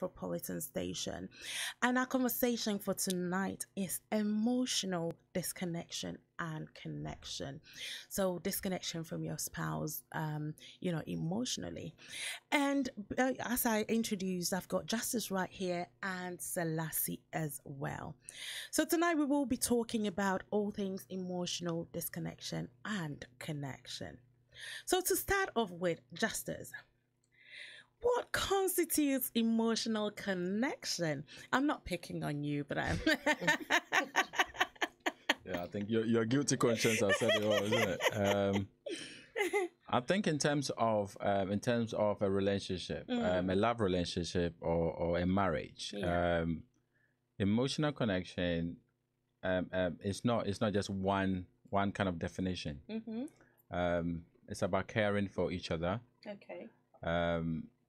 Metropolitan Station. And our conversation for tonight is emotional disconnection and connection. So disconnection from your spouse, emotionally. And as I introduced, I've got Justice right here and Selassie as well. So tonight we will be talking about all things emotional disconnection and connection. So to start off with, Justice, what constitutes emotional connection? I'm not picking on you, but I'm... Yeah, I think your guilty conscience has said it all, isn't it? I think in terms of a relationship, a love relationship or a marriage, emotional connection it's not just one kind of definition. It's about caring for each other. Okay.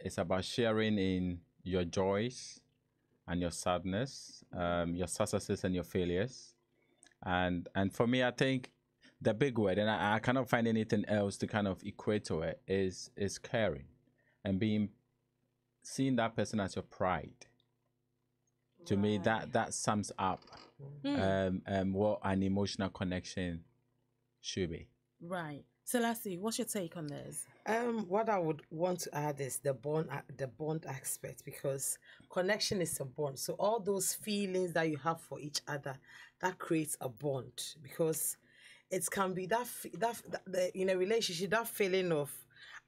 It's about sharing in your joys and your sadness, your successes and your failures. And for me, I think the big word, and I cannot find anything else to kind of equate to it, is caring and seeing that person as your pride. To me, that sums up what an emotional connection should be. Right. Selassie, what's your take on this? What I would want to add is the bond aspect, because connection is a bond. So all those feelings that you have for each other, that creates a bond, because it can be that in a relationship, that feeling of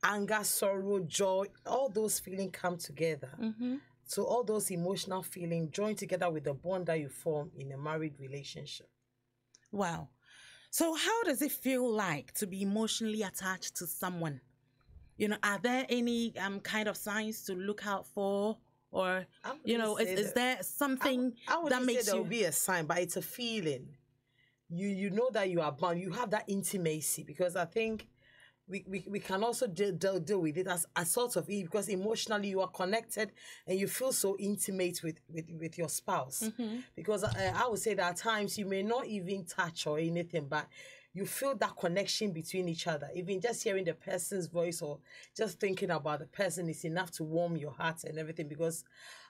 anger, sorrow, joy, all those feelings come together. So all those emotional feelings join together with the bond that you form in a married relationship. Wow. So how does it feel like to be emotionally attached to someone? Are there any kind of signs to look out for? Or, is there something that makes there will be a sign, but it's a feeling. You know that you are bound. You have that intimacy, because I think we can also deal with it as a sort of, because emotionally you are connected and you feel so intimate with your spouse. Because I would say that at times you may not even touch or anything, but you feel that connection between each other. Even just hearing the person's voice or just thinking about the person is enough to warm your heart and everything. Because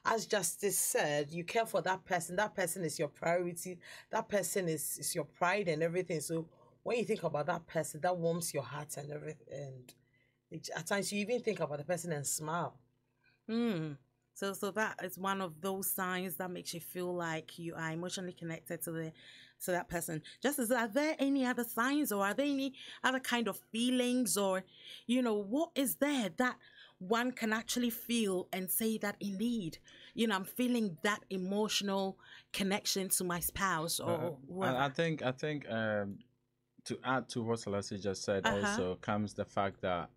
as Justice said, you care for that person. That person is your priority. That person is your pride and everything. So when you think about that person, that warms your heart and everything. And at times you even think about the person and smile. So that is one of those signs that makes you feel like you are emotionally connected to that person. Just as, are there any other signs, or are there any other kind of feelings, or what is there that one can actually feel and say that indeed, I'm feeling that emotional connection to my spouse or whoever? I think to add to what Selassie just said, also comes the fact that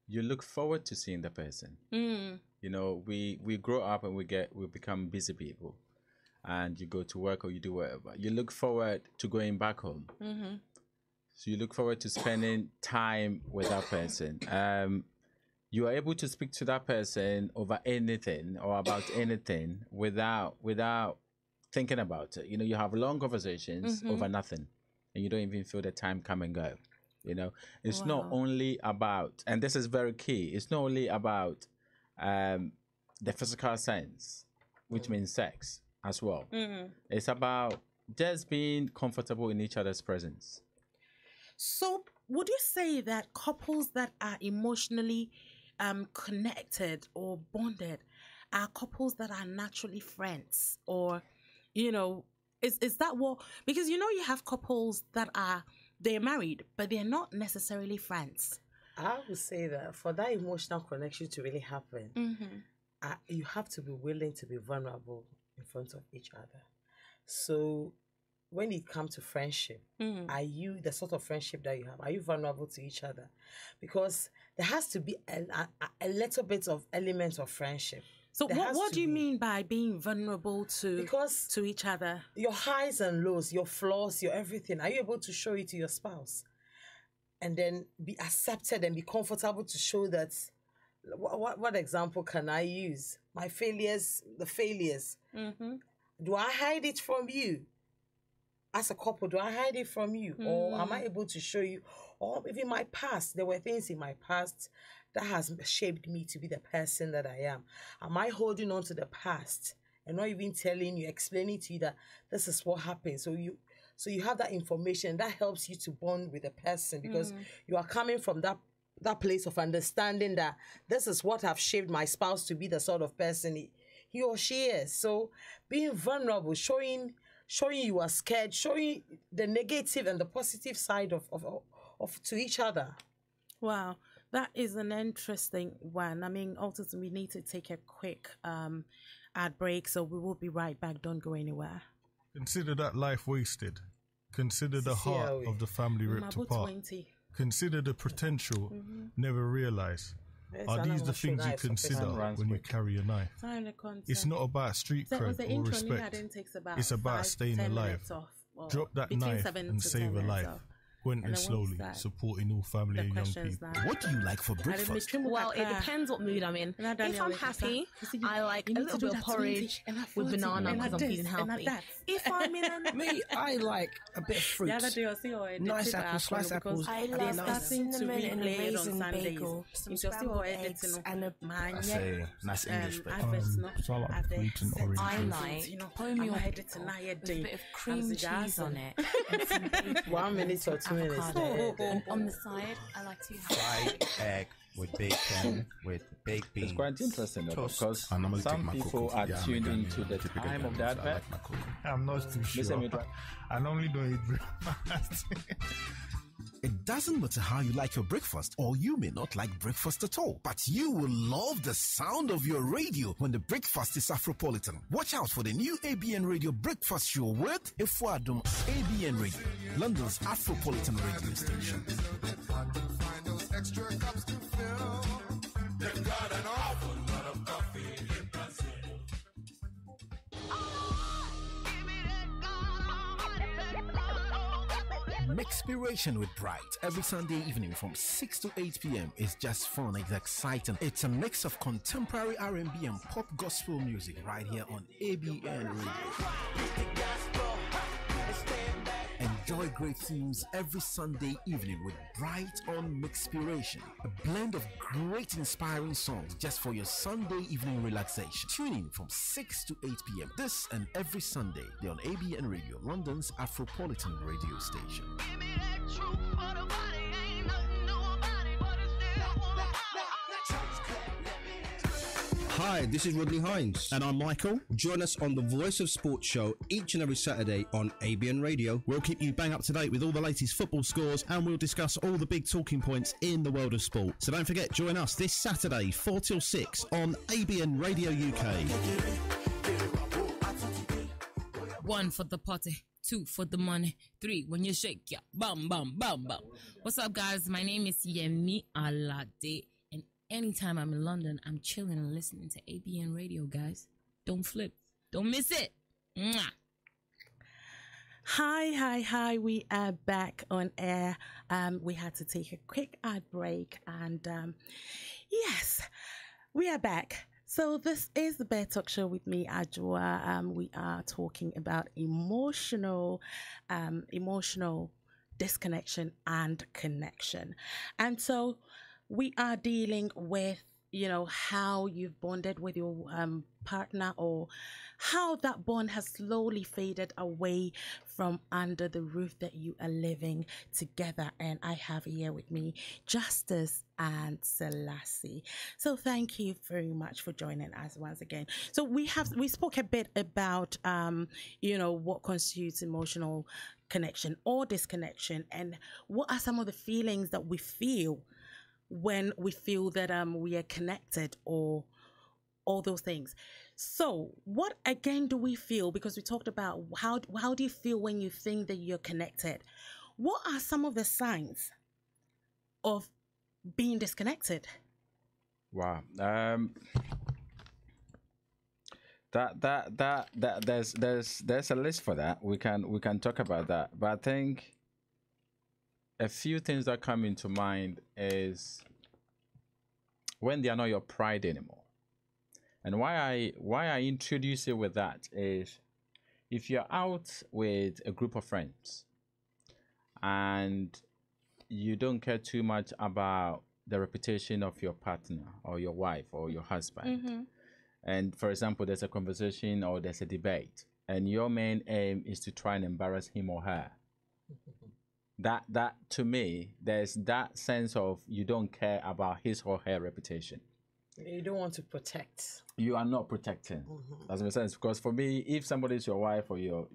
you look forward to seeing the person. We grow up and we become busy people, and you go to work or you do whatever. You look forward to going back home. So you look forward to spending time with that person. You are able to speak to that person over anything or about anything without thinking about it. You have long conversations over nothing, and you don't even feel the time come and go. It's not only about, and this is very key, it's not only about the physical sense, which means sex as well. It's about just being comfortable in each other's presence. So would you say that couples that are emotionally connected or bonded are couples that are naturally friends? Or, is that what, because you have couples that they're married, but they're not necessarily friends. I would say that for that emotional connection to really happen, you have to be willing to be vulnerable in front of each other. So when it comes to friendship, are you, the sort of friendship that you have, are you vulnerable to each other? Because there has to be a little bit of element of friendship. So what do you mean by being vulnerable to each other? Your highs and lows, your flaws, your everything, are you able to show it to your spouse? And then be accepted and be comfortable to show that. What example can I use? My failures, the failures. Do I hide it from you? As a couple, do I hide it from you? Or am I able to show you? Or even my past, there were things in my past that has shaped me to be the person that I am? Am I holding on to the past and not even telling you, explaining to you that this is what happened? So you have that information that helps you to bond with the person, because you are coming from that place of understanding that this is what have shaped my spouse to be the sort of person he or she is. So being vulnerable, showing you are scared, showing the negative and the positive side of to each other. Wow, that is an interesting one. I mean, also we need to take a quick ad break, so we will be right back. Don't go anywhere. Consider that life wasted. Consider the heart of the family ripped apart. 20. Consider the potential never realized. Are these the things you consider when you carry a knife? It's not about street cred or respect. It's about staying alive. Drop that knife and save a life. Went slowly, supporting all family and young people. What do you like for breakfast? Well, it depends what mood I'm in. If I'm happy, I like a little bit of porridge with banana because I'm feeling healthy. If I'm in a Me, I like a bit of fruit. Nice apples, sliced apples. I love a cinnamon and raisin bagel, some scrambled eggs, and a I say nice English So I like fruit and orange. I like homemade bagel with a bit of cream cheese on it and some bacon. 1 minute or 2 minutes. And on the side, I like to have fried egg with bacon, with baked beans. It's quite interesting though, toast. because I normally take some my people cocoa. are Yeah, tuned I'm a into the typical time of Ghanaian, the so I advert. like my cocoa. I'm not too sure. Listen, me try. I normally don't eat breakfast. It doesn't matter how you like your breakfast, or you may not like breakfast at all, but you will love the sound of your radio when the breakfast is Afropolitan. Watch out for the new ABN Radio Breakfast Show with Efuadum. ABN Radio, London's Afropolitan radio station. Mixpiration with Bright every Sunday evening from 6 to 8 p.m. is just fun. It's exciting. It's a mix of contemporary R&B and pop gospel music right here on ABN Radio. Enjoy great tunes every Sunday evening with Bright on Mixpiration, a blend of great inspiring songs just for your Sunday evening relaxation. Tune in from 6 to 8 p.m. this and every Sunday. They're on ABN Radio, London's Afropolitan radio station. Hi, this is Rodney Hines. And I'm Michael. Join us on the Voice of Sports show each and every Saturday on ABN Radio. We'll keep you bang up to date with all the latest football scores, and we'll discuss all the big talking points in the world of sport. So don't forget, join us this Saturday, 4 till 6 on ABN Radio UK. 1 for the party, 2 for the money, 3 when you shake, yeah, bam, bam, bam, bam. What's up, guys? My name is Yemi Alade. Anytime I'm in London, I'm chilling and listening to ABN Radio, guys. Don't flip. Don't miss it. Mwah. Hi. We are back on air. We had to take a quick ad break. And yes, we are back. So this is the BEDTALK show with me, Adwoa. We are talking about emotional disconnection and connection. And so we are dealing with, how you've bonded with your partner, or how that bond has slowly faded away from under the roof that you are living together. And I have here with me Justice and Selassie. So thank you very much for joining us once again. So we spoke a bit about, what constitutes emotional connection or disconnection, and what are some of the feelings that we feel when we feel that we are connected, or all those things. So what again do we feel? Because we talked about how do you feel when you think that you're connected? What are some of the signs of being disconnected? Wow. There's a list for that. We can talk about that. But I think a few things that come into mind is when they are not your pride anymore. And why I introduce it with that is, if you're out with a group of friends and you don't care too much about the reputation of your partner or your wife or your husband, and for example, there's a conversation or there's a debate, and your main aim is to try and embarrass him or her, that to me, there's that sense of you don't care about his or her reputation. You don't want to protect. You are not protecting. Does that make sense? Because for me, if somebody is your wife or your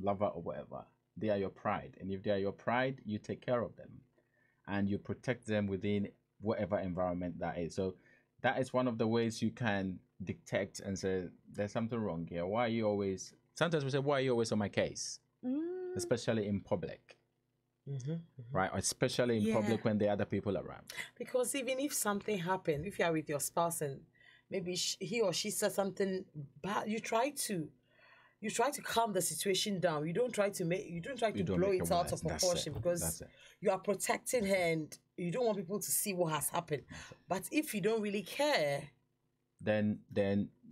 lover or whatever, they are your pride. And if they are your pride, you take care of them. And you protect them within whatever environment that is. So that is one of the ways you can detect and say, there's something wrong here. Why are you always... Sometimes we say, why are you always on my case? Especially in public. Right? Especially in public when there are other people around. Because even if something happened, if you are with your spouse and maybe he or she said something bad, you try to calm the situation down. You don't try to blow it out of proportion because you are protecting her and you don't want people to see what has happened. But if you don't really care, then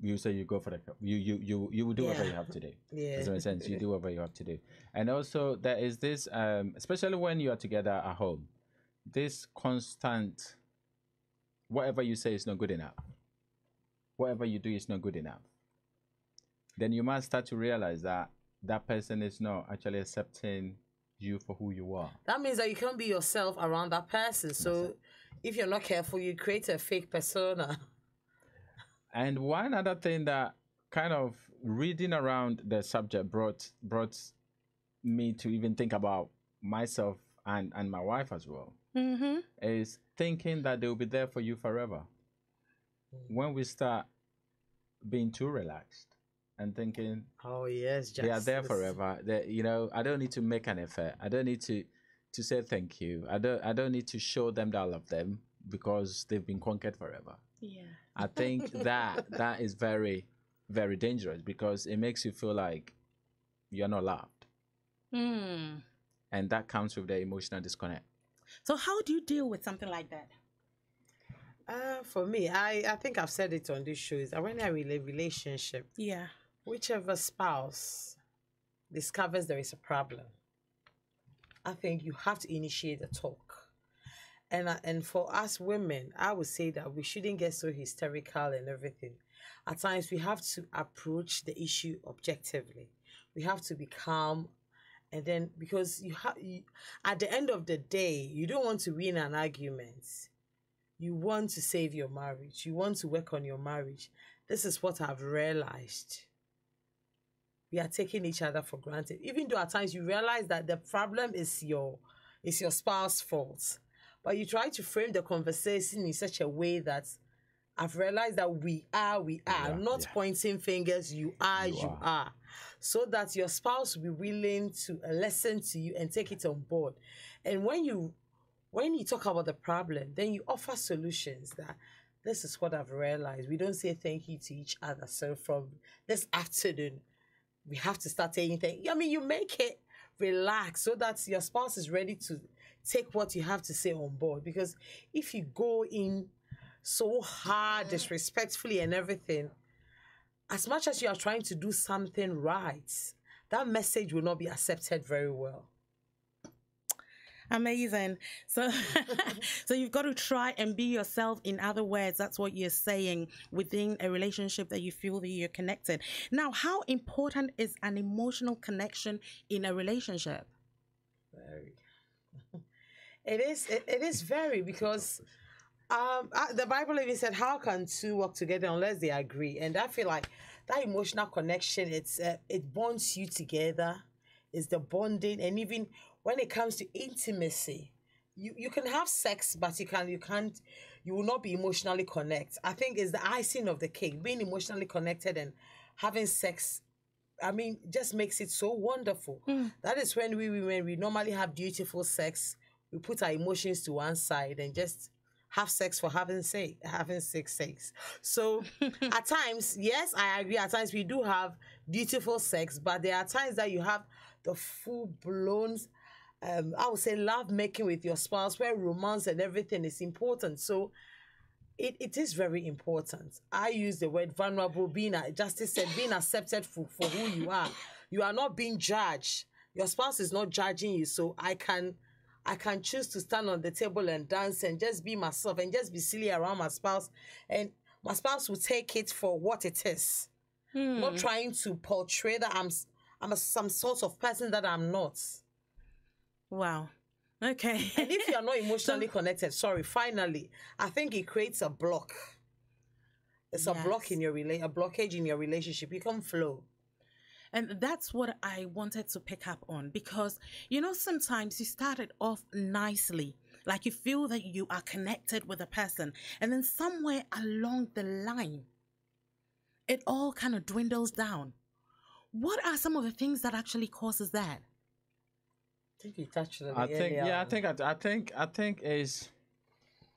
you say you go for the you will do whatever you have to do. Does that make sense? You do whatever you have to do. And also there is this especially when you are together at home, this constant whatever you say is not good enough. Whatever you do is not good enough. Then you must start to realize that that person is not actually accepting you for who you are. That means that you can't be yourself around that person. So if you're not careful, you create a fake persona. And one other thing that kind of reading around the subject brought me to even think about myself and my wife as well, is thinking that they will be there for you forever. When we start being too relaxed and thinking, oh yes, they are there forever. I don't need to make an effort. I don't need to say thank you. I don't need to show them that I love them because they've been conquered forever. Yeah. I think that is very, very dangerous because it makes you feel like you're not loved. And that comes with the emotional disconnect. So how do you deal with something like that? For me, I think I've said it on this show, is that when I relate relationship, whichever spouse discovers there is a problem, I think you have to initiate a talk. And for us women, I would say that we shouldn't get so hysterical and everything. At times, we have to approach the issue objectively. We have to be calm. And then, because at the end of the day, you don't want to win an argument. You want to save your marriage. You want to work on your marriage. This is what I've realized. We are taking each other for granted. Even though at times you realize that the problem is your spouse's fault. But you try to frame the conversation in such a way that I've realized that we are, not pointing fingers, you are. So that your spouse will be willing to listen to you and take it on board. And when you talk about the problem, then you offer solutions that this is what I've realized. We don't say thank you to each other. So from this afternoon, we have to start saying thank you. I mean, you make it relax so that your spouse is ready to take what you have to say on board. Because if you go in so hard, disrespectfully and everything, as much as you are trying to do something right, that message will not be accepted very well. Amazing. So so you've got to try and be yourself. In other words, that's what you're saying within a relationship that you feel that you're connected. Now, how important is an emotional connection in a relationship? Very. It is very, because the Bible even said, how can two work together unless they agree? And I feel like that emotional connection, it bonds you together. It's the bonding. And even when it comes to intimacy, you can have sex, but you will not be emotionally connected. I think it's the icing of the cake. Being emotionally connected and having sex, I mean, just makes it so wonderful. That is when we women, we normally have dutiful sex. We put our emotions to one side and just have sex for having sake. So at times, yes, I agree. At times we do have dutiful sex, but there are times that you have the full-blown, I would say, love making with your spouse, where romance and everything is important. So it is very important. I use the word vulnerable, Justice said, being accepted for who you are. You are not being judged. Your spouse is not judging you. So I can I can choose to stand on the table and dance and just be myself and just be silly around my spouse. And my spouse will take it for what it is. Not trying to portray that I'm some sort of person that I'm not. Wow. Okay. And if you're not emotionally connected, finally, I think it creates a block. It's a block in your a blockage in your relationship. You can't flow. And that's what I wanted to pick up on, because, you know, sometimes you started off nicely, like you feel that you are connected with a person, and then somewhere along the line, it all kind of dwindles down. What are some of the things that actually causes that? I think you touched on it.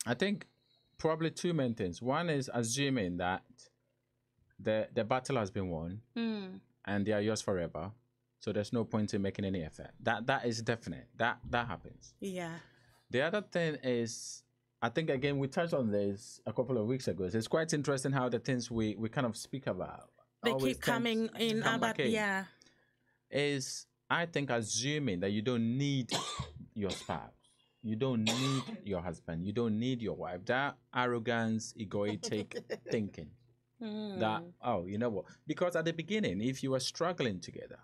I think probably two main things. One is assuming that the battle has been won and they are yours forever, so there's no point in making any effort. That is definite. That happens. Yeah. The other thing is, I think again we touched on this a couple of weeks ago. It's quite interesting how the things we kind of speak about, they keep coming in. Yeah. Is, I think, assuming that you don't need your spouse, you don't need your husband, you don't need your wife. That arrogance, egoic thinking. That, oh, you know what? Because at the beginning, if you were struggling together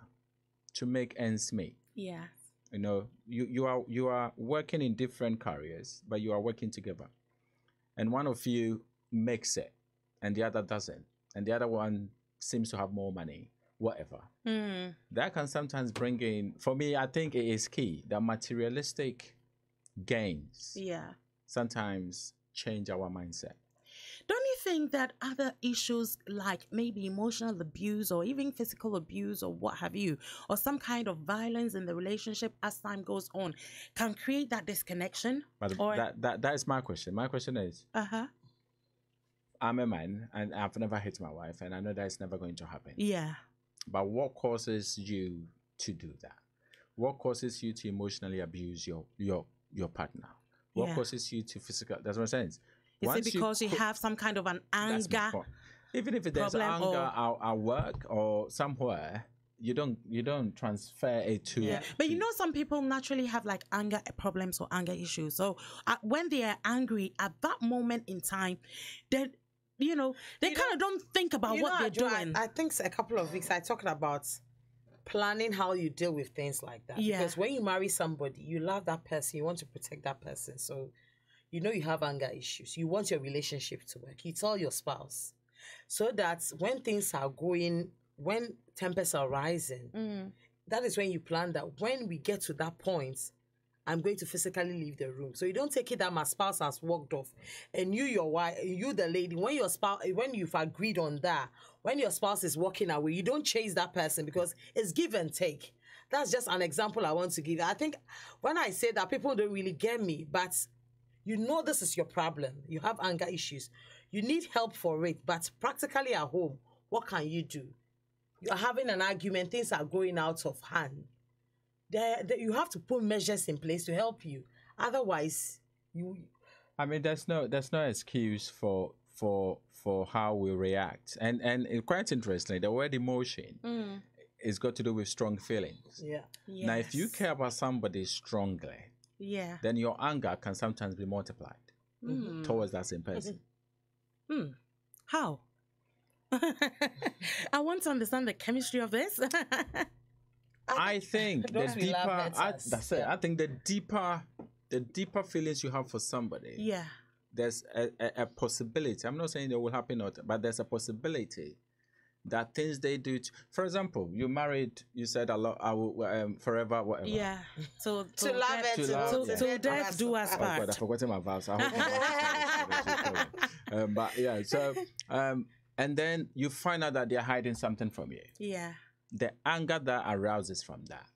to make ends meet, you know, you are working in different careers, but you are working together, and one of you makes it, and the other doesn't, and the other one seems to have more money. Whatever. That can sometimes bring in, for me, I think it is key that materialistic gains sometimes change our mindset. Don't you think that other issues like maybe emotional abuse or even physical abuse or what have you, or some kind of violence in the relationship as time goes on, can create that disconnection? But that is my question. My question is, I'm a man and I've never hit my wife, and I know that's never going to happen. Yeah. But what causes you to do that? What causes you to emotionally abuse your partner? What causes you to physical? That's what I'm saying. Is it because you have some kind of an anger? Even if there's anger at work or somewhere, you don't transfer it to. Yeah. But you know, some people naturally have like anger problems or anger issues. So when they are angry at that moment in time, then, you know, they kind of don't think about what they're doing. I think a couple of weeks I talked about planning how you deal with things like that. Yeah. Because when you marry somebody, you love that person, you want to protect that person. So, you know, you have anger issues. You want your relationship to work. You tell your spouse so that when things are going, when tempests are rising, that is when you plan that when we get to that point, I'm going to physically leave the room. So you don't take it that my spouse has walked off, and you, your wife, you, the lady, when you've agreed on that, when your spouse is walking away, you don't chase that person, because it's give and take. That's just an example I want to give. I think when I say that, people don't really get me, but you know this is your problem. You have anger issues. You need help for it, but practically at home, what can you do? You're having an argument, things are going out of hand. You have to put measures in place to help you. Otherwise, I mean, there's no excuse for how we react. And quite interestingly, the word emotion is got to do with strong feelings. Yeah. Yes. Now, if you care about somebody strongly, then your anger can sometimes be multiplied towards that same person. How? I want to understand the chemistry of this. I think the deeper, that's it. I think the deeper feelings you have for somebody, there's a possibility. I'm not saying it will happen, but there's a possibility that things they do. For example, you married. You said a lot. I will forever, whatever. Yeah. So to love it. To death do us part. Oh God, I forgot my vows. I hope but yeah. So and then you find out that they're hiding something from you. Yeah. The anger that arouses from that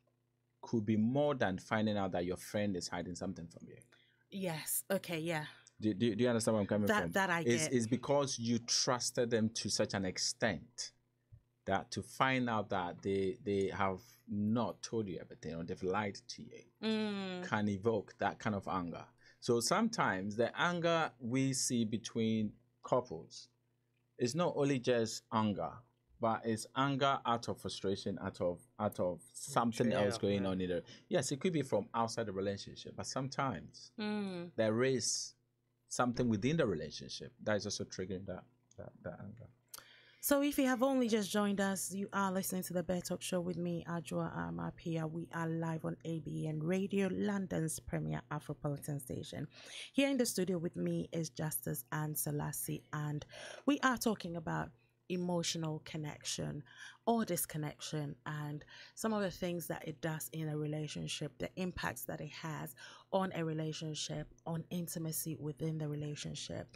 could be more than finding out that your friend is hiding something from you. Yes. Okay. Yeah. Do you understand where I'm coming from? That I get. It's because you trusted them to such an extent that to find out that they have not told you everything or they've lied to you can evoke that kind of anger. So sometimes the anger we see between couples is not only just anger. but it's anger out of frustration, out of something else going on in there. Yes, it could be from outside the relationship, but sometimes there is something within the relationship that is also triggering that anger. So if you have only just joined us, you are listening to the BEDTALK show with me, Adwoa Armah-Appiah. We are live on ABN Radio, London's premier Afropolitan station. Here in the studio with me is Justice and Selassie, and we are talking about emotional connection or disconnection and some of the things that it does in a relationship, the impacts that it has on a relationship, on intimacy within the relationship,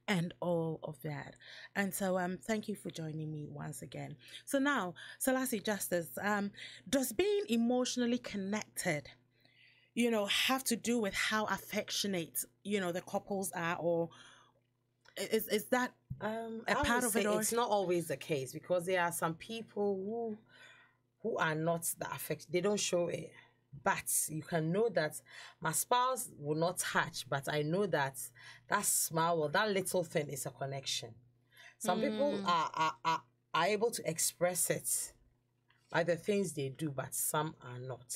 and all of that. And so thank you for joining me once again. So now, Selassie, Justice, does being emotionally connected, have to do with how affectionate, the couples are, or is that a part of it? Or it's not always the case, because there are some people who are not that affectionate. They don't show it. But you can know that my spouse will not touch, but I know that that smile or that little thing is a connection. Some people are able to express it by the things they do, but some are not.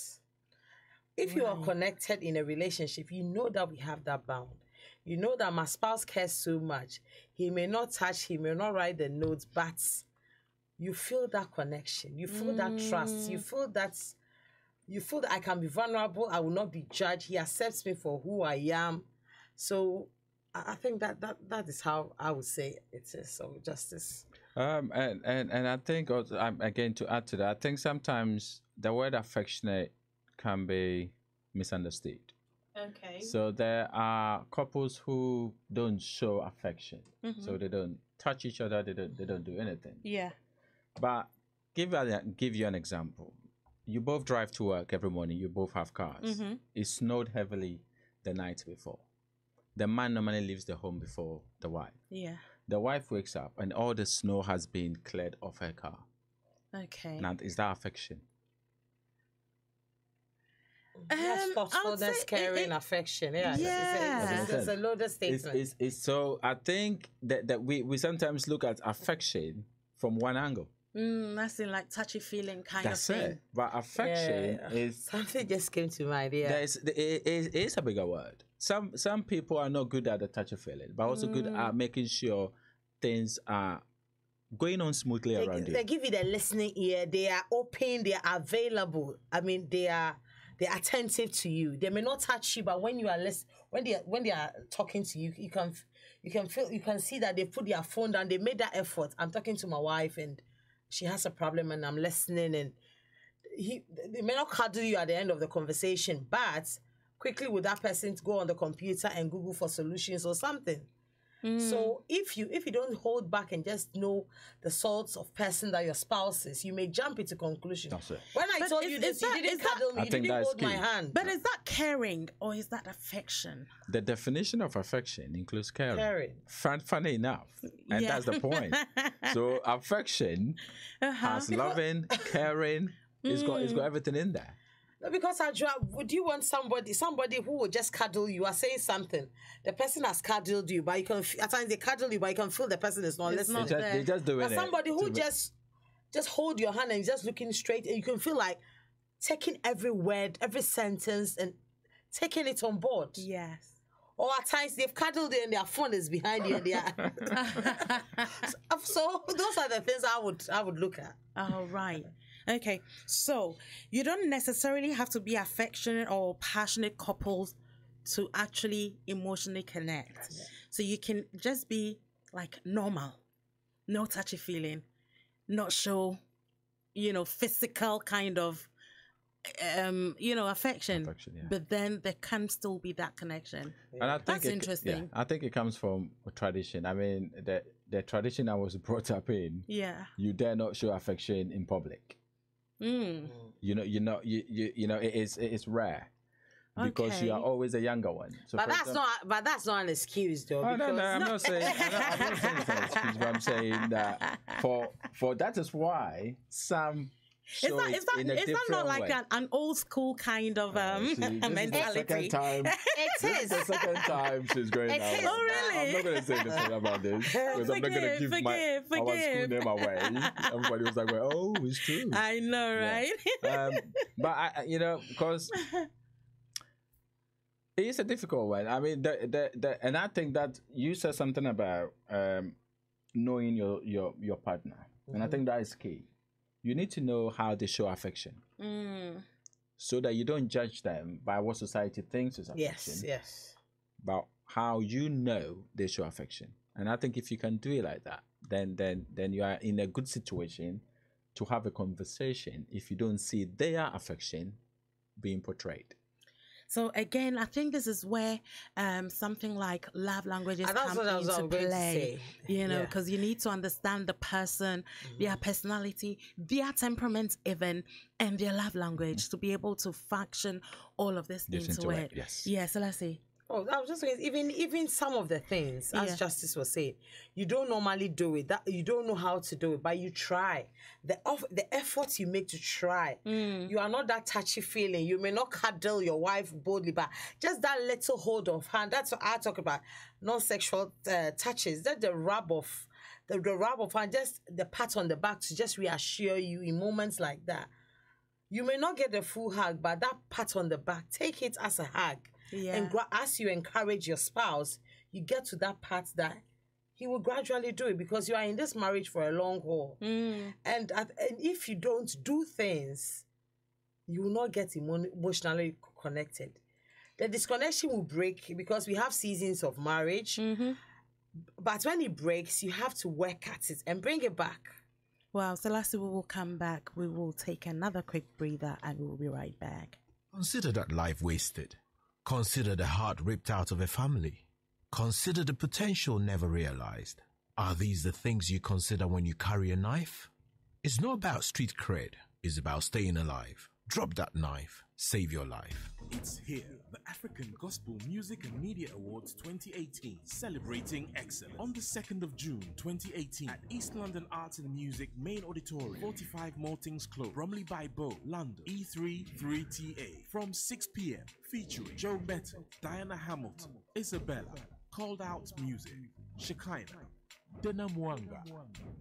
If you are connected in a relationship, you know that we have that bond. You know that my spouse cares so much. He may not touch, he may not write the notes, but you feel that connection. You feel that trust. You feel that I can be vulnerable. I will not be judged. He accepts me for who I am. So I think that is how I would say it is. So Justice. And I think also, again, to add to that, I think sometimes the word affectionate can be misunderstood. Okay. So there are couples who don't show affection. So they don't touch each other. They don't do anything. Yeah. But give you an example. You both drive to work every morning. You both have cars. It snowed heavily the night before. The man normally leaves the home before the wife. Yeah. The wife wakes up and all the snow has been cleared off her car. Okay. Now, is that affection? Yes, thoughtfulness, caring, affection. Yeah. It's a loaded statement. So I think that we sometimes look at affection from one angle. That's in like touchy feeling kind of thing. That's it. But affection is something just came to mind. Yeah, it is a bigger word. Some people are not good at the touchy feeling, but also good at making sure things are going on smoothly around you. They give you the listening ear. They are open. They are available. I mean, they're attentive to you. They may not touch you, but when you are when they are talking to you, you can see that they put their phone down. They made that effort. I'm talking to my wife and she has a problem and I'm listening, and they may not cuddle you at the end of the conversation, but quickly with that person to go on the computer and Google for solutions or something. So if you don't hold back and just know the sorts of person that your spouse is, you may jump into conclusions. That's it. When I told you this, you didn't cuddle me, you didn't hold my hand. But is that caring or is that affection? The definition of affection includes caring. Funny enough. And that's the point. So affection has loving, caring, it's got everything in there. Because Adwoa, would you want somebody who will just cuddle you? You are saying something. The person has cuddled you, but you can at times they cuddle you, but you can feel the person is not listening. They just do it. But somebody who just hold your hand and just looking straight, and you can feel like taking every word, every sentence, and taking it on board. Yes. Or at times they've cuddled you and their phone is behind you, and they are. So those are the things I would look at. Oh, right. Okay, so you don't necessarily have to be affectionate or passionate couples to actually emotionally connect. Yeah. So you can just be like normal, no touchy feeling, not show, physical kind of, affection. Yeah. But then there can still be that connection. Yeah. And I think that's interesting. Yeah, I think it comes from tradition. I mean, the tradition I was brought up in. Yeah. You dare not show affection in public. It is rare because you are always a younger one. So but that's not an excuse, though. Oh, no, I'm not saying it's an excuse, but I'm saying that for that is why some show is that not like an old school kind of mentality? This is the second time she's going out. Oh, really? I'm not going to say anything about this because I'm not going to give our school name away. Everybody was like, well, oh, it's true. I know, right? But I, because it's a difficult one. I mean, and I think that you said something about knowing your partner, and I think that is key. You need to know how they show affection, so that you don't judge them by what society thinks is affection. Yes. But how you know they show affection, and I think if you can do it like that, then you are in a good situation to have a conversation if you don't see their affection being portrayed. So again, I think this is where something like love languages come into play, because you need to understand the person, their personality, their temperament even, and their love language to be able to function all of this into it. Yes. Yeah, so let's see. Oh, I was just saying, even some of the things, as Justice was saying, you don't normally do it. That you don't know how to do it, but you try. The efforts you make to try. You are not that touchy feeling. You may not cuddle your wife boldly, but just that little hold of hand. That's what I talk about. Non-sexual touches. That's the rub of hand, just the pat on the back to just reassure you in moments like that. You may not get the full hug, but that pat on the back, take it as a hug. Yeah. And as you encourage your spouse, you get to that part that he will gradually do it because you are in this marriage for a long haul. And if you don't do things, you will not get emotionally connected. The disconnection will break because we have seasons of marriage. But when it breaks, you have to work at it and bring it back. Well, so lastly, we will come back. We will take another quick breather and we will be right back. Consider that life wasted. Consider the heart ripped out of a family. Consider the potential never realized. Are these the things you consider when you carry a knife? It's not about street cred. It's about staying alive. Drop that knife. Save your life. It's here, the African Gospel Music and Media Awards 2018, celebrating excellence. On the 2nd of June 2018, at East London Arts and Music Main Auditorium, 45 Maltings Close, Bromley by Bow, London, E3 3TA, from 6 p.m, featuring Joe Bettel, Diana Hamilton, Isabella, Called Out Music, Shekinah, Dena Mwanga,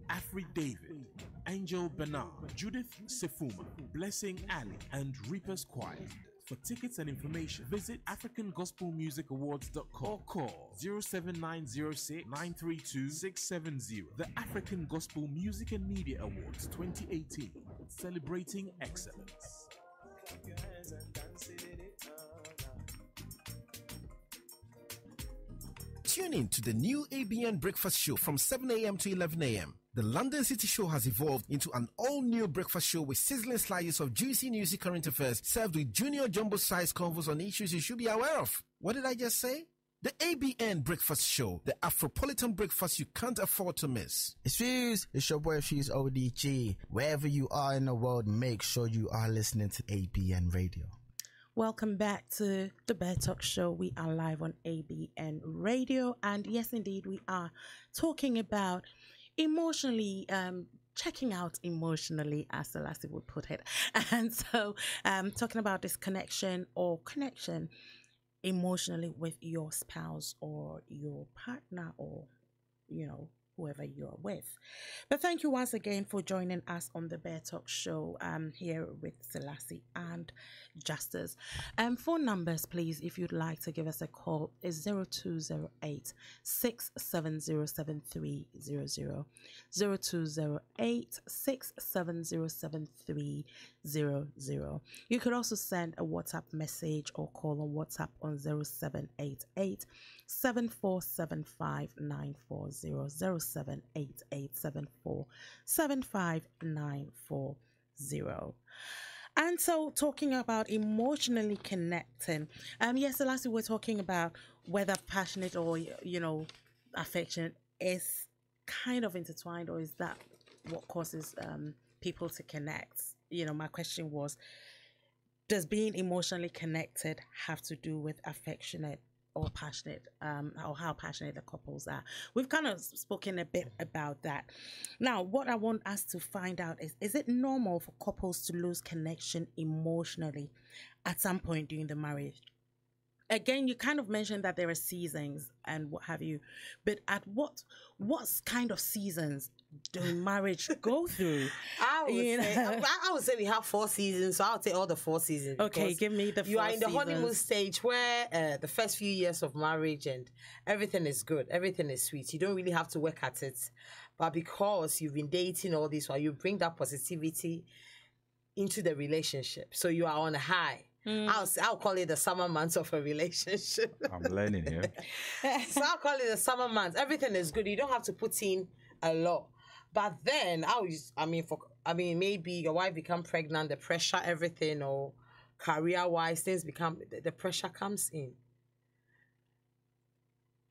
Afri David, Angel Bernard, Judith Sefuma, Blessing Ali, and Reaper's Choir. For tickets and information, visit AfricanGospelMusicAwards.com or call 07906 932 670. The African Gospel Music and Media Awards 2018, celebrating excellence. Tune in to the new ABN Breakfast Show from 7 a.m. to 11 a.m. The London City Show has evolved into an all-new breakfast show with sizzling slices of juicy news current affairs served with junior jumbo-sized convos on issues you should be aware of. What did I just say? The ABN Breakfast Show, the Afropolitan breakfast you can't afford to miss. It's your boy Fuse ODG. Wherever you are in the world, make sure you are listening to ABN Radio. Welcome back to the BEDTALK show. We are live on ABN Radio, and yes, indeed, we are talking about emotionally, checking out emotionally, as Selassie would put it. And so, talking about this connection or connection emotionally with your spouse or your partner or, whoever you're with. But thank you once again for joining us on the BEDTALK show here with Selassie and Justice. Phone numbers, please, if you'd like to give us a call, is 0208 6707300, 0208 6707300. You could also send a WhatsApp message or call on WhatsApp on 0788 7475940, 0788747590. And so, talking about emotionally connecting, yes, last week we're talking about whether passionate or affection is kind of intertwined, or is that what causes people to connect? My question was, does being emotionally connected have to do with affectionate or passionate, or how passionate the couples are. We've kind of spoken a bit about that. Now, what I want us to find out is it normal for couples to lose connection emotionally at some point during the marriage? Again, you kind of mentioned that there are seasons and what have you, but at what kind of seasons do marriage go through? I would say we have 4 seasons, so I would say all the 4 seasons. Okay, give me the 4 You are in the seasons. honeymoon stage where the first few years of marriage and everything is good, everything is sweet. You don't really have to work at it, but because you've been dating all this while, you bring that positivity into the relationship, so you are on a high. I'll call it the summer months of a relationship. I'm learning here. So I'll call it the summer months. Everything is good. You don't have to put in a lot. But then maybe your wife become pregnant, the pressure, everything, or career-wise, things become, the pressure comes in.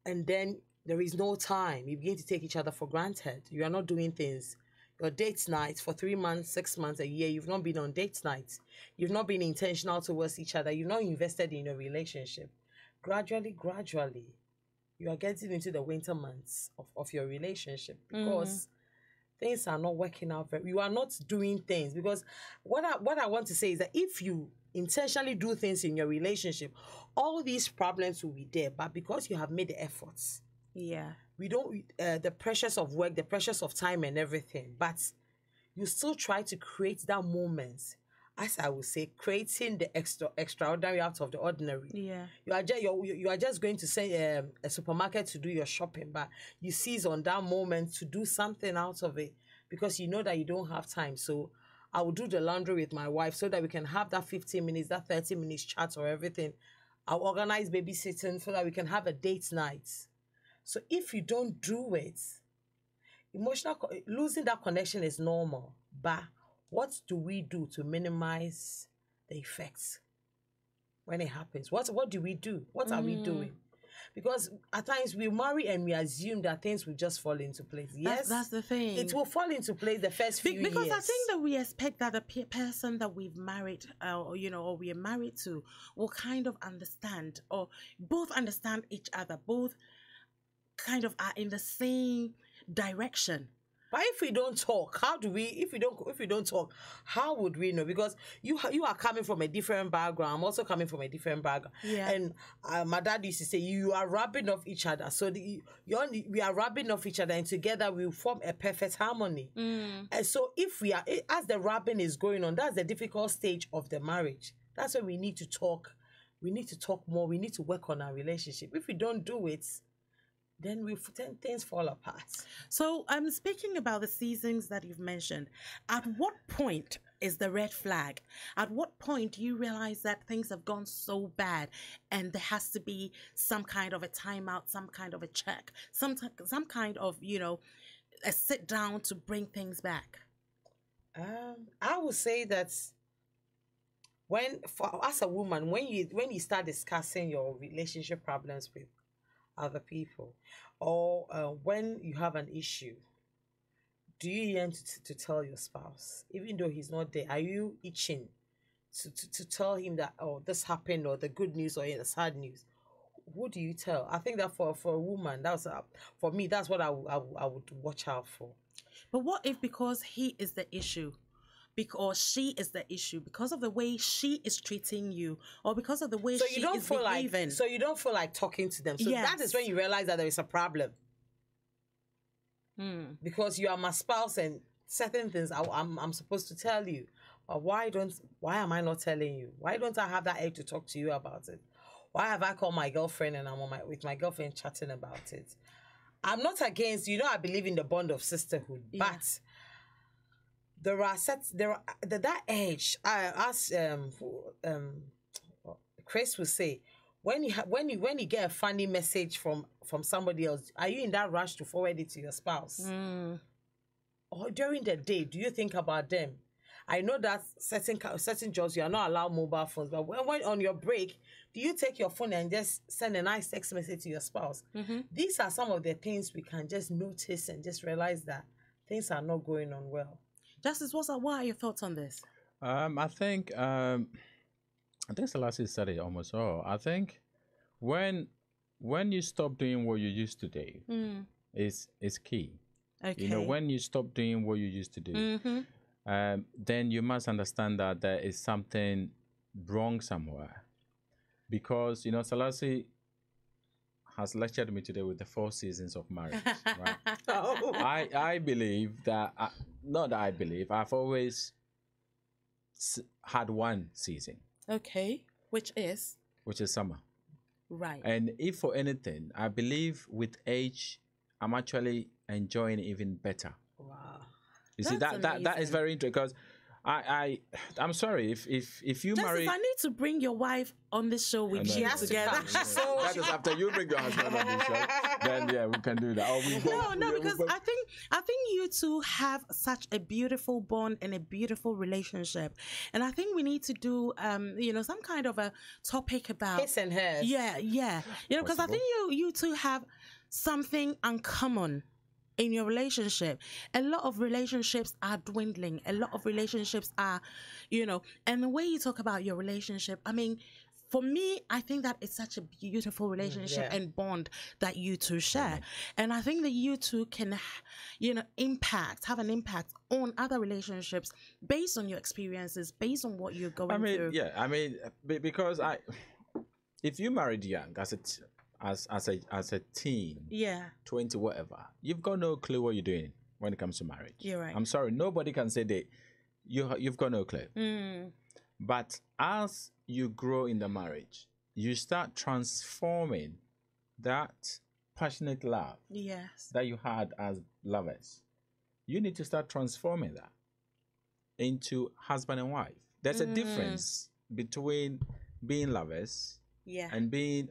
And then there is no time. You begin to take each other for granted. You are not doing things. Your date nights for 3 months, 6 months, a year, you've not been on date nights. You've not been intentional towards each other. You've not invested in your relationship. Gradually, you are getting into the winter months of your relationship because things are not working out. You are not doing things, because what I want to say is that if you intentionally do things in your relationship, all these problems will be there. But because you have made the efforts, we don't the pressures of work, the pressures of time and everything, but you still try to create that moment, as I would say, creating the extraordinary out of the ordinary. You are just going to say a supermarket to do your shopping, but you seize on that moment to do something out of it because you know that you don't have time. So I will do the laundry with my wife so that we can have that 15 minutes, that 30 minutes chat or everything. I'll organize babysitting so that we can have a date night. So if you don't do it, losing that connection is normal. But what do we do to minimize the effects when it happens? What do we do? What are we doing? Because at times we marry and we assume that things will just fall into place. Yes, that's the thing. It will fall into place the first few years. Because I think that we expect that the person that we've married, or we are married to, will kind of understand, or both understand each other, both kind of are in the same direction. But if we don't talk, how do we? If we don't talk, how would we know? Because you are coming from a different background. I'm also coming from a different background. And my dad used to say, you are rubbing off each other. So we are rubbing off each other, and together we form a perfect harmony. And so if we are, as the rubbing is going on, that's the difficult stage of the marriage. That's why we need to talk. We need to talk more. We need to work on our relationship. If we don't do it, then things fall apart. So I'm speaking about the seasons that you've mentioned. At what point is the red flag? At what point do you realize that things have gone so bad and there has to be some kind of a timeout, some kind of a check, some kind of, a sit down to bring things back? I would say that as a woman, when you start discussing your relationship problems with other people, or when you have an issue, do you yearn to tell your spouse, even though he's not there? Are you itching to tell him that, oh, this happened, or the good news, or the sad news? Who do you tell? I think that for a woman, for me, that's what I would watch out for. But what if, because he is the issue, because she is the issue, because of the way she is treating you, or because of the way she is behaving? So you don't feel like talking to them. So that is when you realize that there is a problem. Because you are my spouse, and certain things I'm supposed to tell you. But why am I not telling you? Why don't I have that edge to talk to you about it? Why have I called my girlfriend and I'm with my girlfriend chatting about it? I'm not against, I believe in the bond of sisterhood, but that edge. As Chris would say, when you get a funny message from somebody else, are you in that rush to forward it to your spouse? Or during the day, do you think about them? I know that certain jobs you are not allowed mobile phones, but when on your break, do you take your phone and just send a nice text message to your spouse? These are some of the things we can just notice and just realize that things are not going on well. Justice, what are your thoughts on this? I think Selassie said it almost all. I think when when you stop doing what you used to do, is key. Okay. You know, when you stop doing what you used to do, then you must understand that there is something wrong somewhere. Because, you know, Selassie has lectured me today with the 4 seasons of marriage, right? I believe that, not that I believe, I've always had one season. Okay, which is summer. Right. And if for anything, I believe with age, I'm actually enjoying it even better. Wow. You see, that is very interesting, because I'm sorry if you Justice, marry. I need to bring your wife on this show with you together. So that is after you bring your husband on this show. Then yeah, we can do that. Because I think you two have such a beautiful bond and a beautiful relationship, and I think we need to do some kind of a topic about his and hers. Yeah. You know, because I think you two have something uncommon in your relationship. A lot of relationships are dwindling. A lot of relationships are, and the way you talk about your relationship, I mean, for me, I think that it's such a beautiful relationship and bond that you two share. And I think that you two can, have an impact on other relationships based on your experiences, based on what you're going through. Yeah, I mean, because if you married young as a teen, 20 whatever, you've got no clue what you're doing when it comes to marriage. You're right. I'm sorry, nobody can say that you've got no clue. But as you grow in the marriage, you start transforming that passionate love that you had as lovers. You need to start transforming that into husband and wife. There's a difference between being lovers and being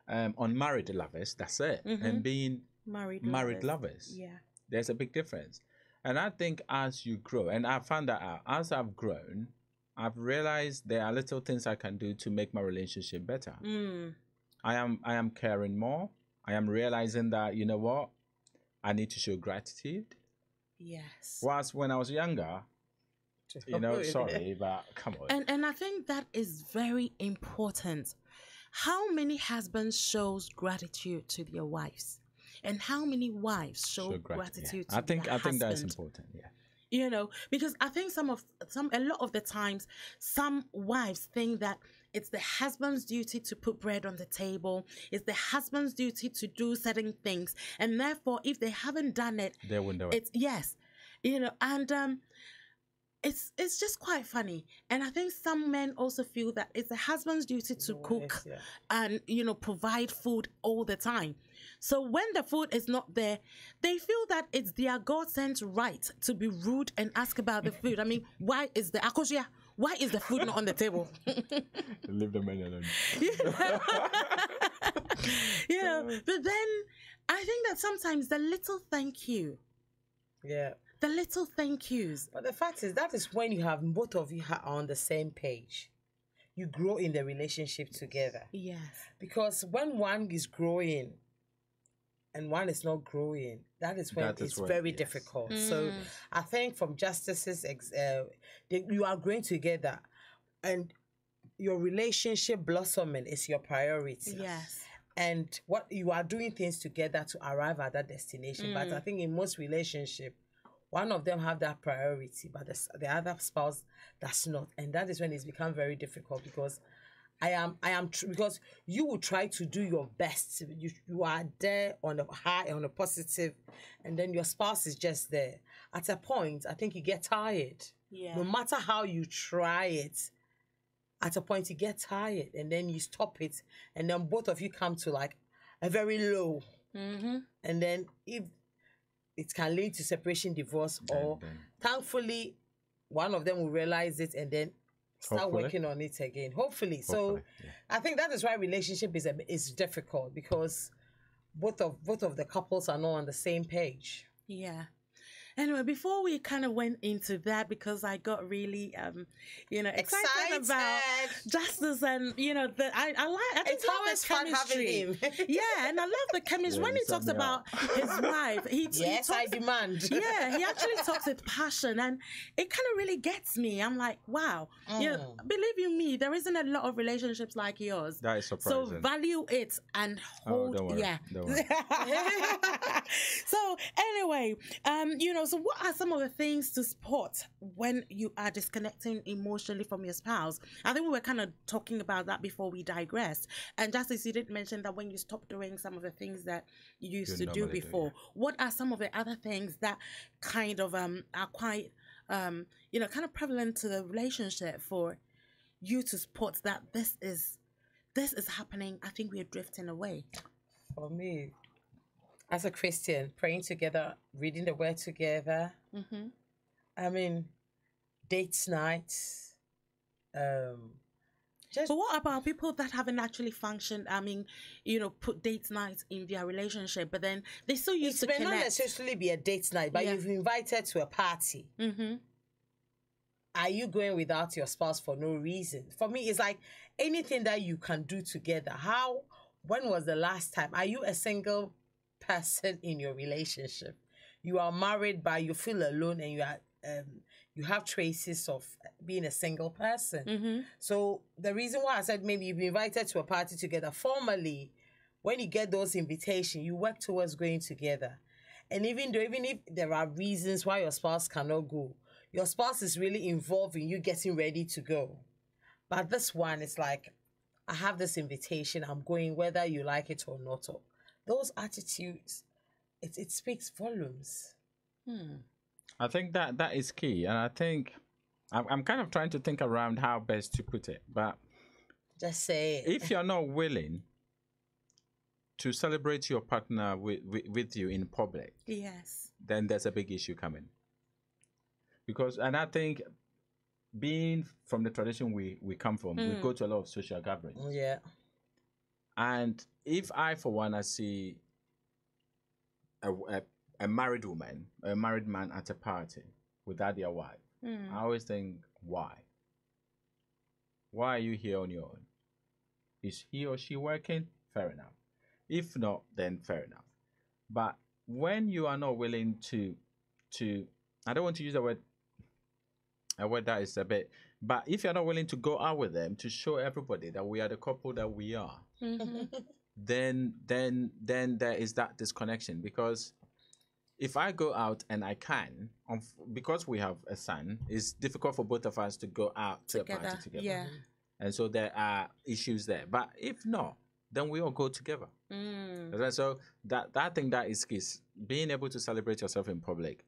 unmarried lovers, that's it, and being married lovers. Yeah. There's a big difference. And I think as you grow, and I found that out, as I've grown, I've realized there are little things I can do to make my relationship better. I am caring more. I am realizing that, you know what, I need to show gratitude. Yes. Whilst when I was younger, sorry, but come on. And I think that is very important. How many husbands shows gratitude to their wives, and how many wives show gratitude to their husband? I think that's important. Yeah. Because I think a lot of the times, some wives think that it's the husband's duty to put bread on the table. It's the husband's duty to do certain things, and therefore, if they haven't done it, they won't do it. It's just quite funny. And I think some men also feel that it's the husband's duty to cook and, provide food all the time. So when the food is not there, they feel that it's their God-sent right to be rude and ask about the food. I mean, why is the food not on the table? Leave the men alone. But then I think that sometimes the little thank you. Yeah. The little thank yous. But the fact is, that is when you have both of you are on the same page. You grow in the relationship together. Yes. Because when one is growing and one is not growing, that is when it's very difficult. So I think from Justice's, you are growing together and your relationship blossoming is your priority. Yes. And what you are doing things together to arrive at that destination. But I think in most relationships, one of them have that priority, but the other spouse does not, and that is when it's become very difficult. Because because you will try to do your best. You are there on a high, on a positive, and then your spouse is just there. At a point, I think you get tired. Yeah. No matter how you try it, at a point you get tired, and then you stop it, and then both of you come to like a very low, and then if it can lead to separation, divorce, or thankfully, one of them will realize it and then start working on it again. Hopefully. So I think that is why relationship is difficult, because both of the couples are not on the same page. Yeah. Anyway, before we kind of went into that, because I got really, excited about Justice, and I think it's always fun having him. Yeah, and I love the chemistry when he talks about his wife. I demand. Yeah, he actually talks with passion, and it kind of really gets me. I'm like, wow, believe you me, there isn't a lot of relationships like yours. That is surprising. So value it and hold. Don't worry. Yeah. Don't worry. So anyway, so what are some of the things to spot when you are disconnecting emotionally from your spouse? I think we were kind of talking about that before we digressed. And Justice, you did mention that when you stop doing some of the things that you used to do before, what are some of the other things that kind of are quite, kind of prevalent to the relationship for you to spot that this is happening? I think we are drifting away. For me, as a Christian, praying together, reading the word together. Mm-hmm. I mean, dates nights. But what about people that haven't actually functioned? I mean, put date nights in their relationship, but then they still used to connect. It may not necessarily be a date night, but you've invited to a party. Mm-hmm. Are you going without your spouse for no reason? For me, it's like anything that you can do together. When was the last time? Are you a single person in your relationship? You are married, but you feel alone, and you have traces of being a single person. Mm-hmm. So the reason why I said maybe you've been invited to a party together, formally, when you get those invitations, you work towards going together. And even if there are reasons why your spouse cannot go, your spouse is really involved in you getting ready to go. But this one, it's like, I have this invitation, I'm going whether you like it or not. Those attitudes, it speaks volumes. I think that is key. And I think I'm kind of trying to think around how best to put it. But just say it. If you're not willing to celebrate your partner with you in public, yes, then there's a big issue coming. And I think being from the tradition we come from, we go to a lot of social gatherings. Yeah. And if I, for one, I see a married woman, a married man at a party without their wife, I always think, why? Why are you here on your own? Is he or she working? Fair enough. If not, then fair enough. But when you are not willing to I don't want to use a word that is a bit, but if you're not willing to go out with them to show everybody that we are the couple that we are, then there is that disconnection. Because if I go out and I can, because we have a son, it's difficult for both of us to go out to a party together. Yeah. And so there are issues there. But if not, then we all go together. So that I think that is key. Being able to celebrate yourself in public,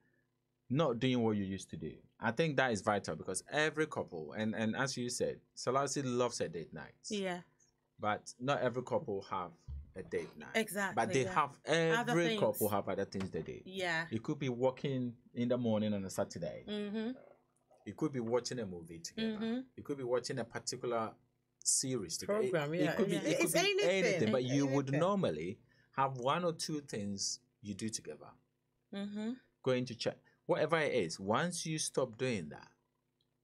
not doing what you used to do. I think that is vital, because every couple, and as you said, Selassie loves her date nights. Yeah. But not every couple have a date night. Exactly. But they have, every couple have other things they do. Yeah. It could be walking in the morning on a Saturday. It could be watching a movie together. It could be watching a particular series together. Program, yeah. It could be anything. But you would normally have one or two things you do together. Going to church. Whatever it is, once you stop doing that,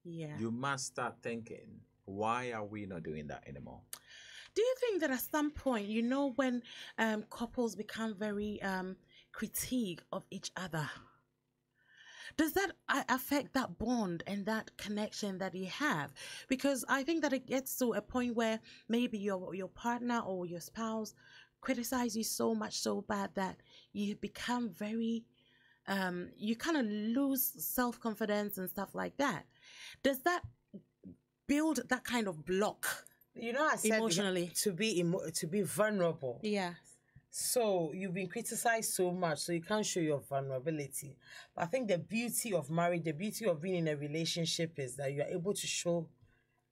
you must start thinking, why are we not doing that anymore? Do you think that at some point, when couples become very critique of each other, does that affect that bond and that connection that you have? Because I think that it gets to a point where maybe your partner or your spouse criticize you so much, so bad that you become very... you kind of lose self-confidence and stuff like that. Does that build that kind of block? I said emotionally to be vulnerable. Yeah. So you've been criticized so much, so you can't show your vulnerability. But I think the beauty of marriage, the beauty of being in a relationship is that you are able to show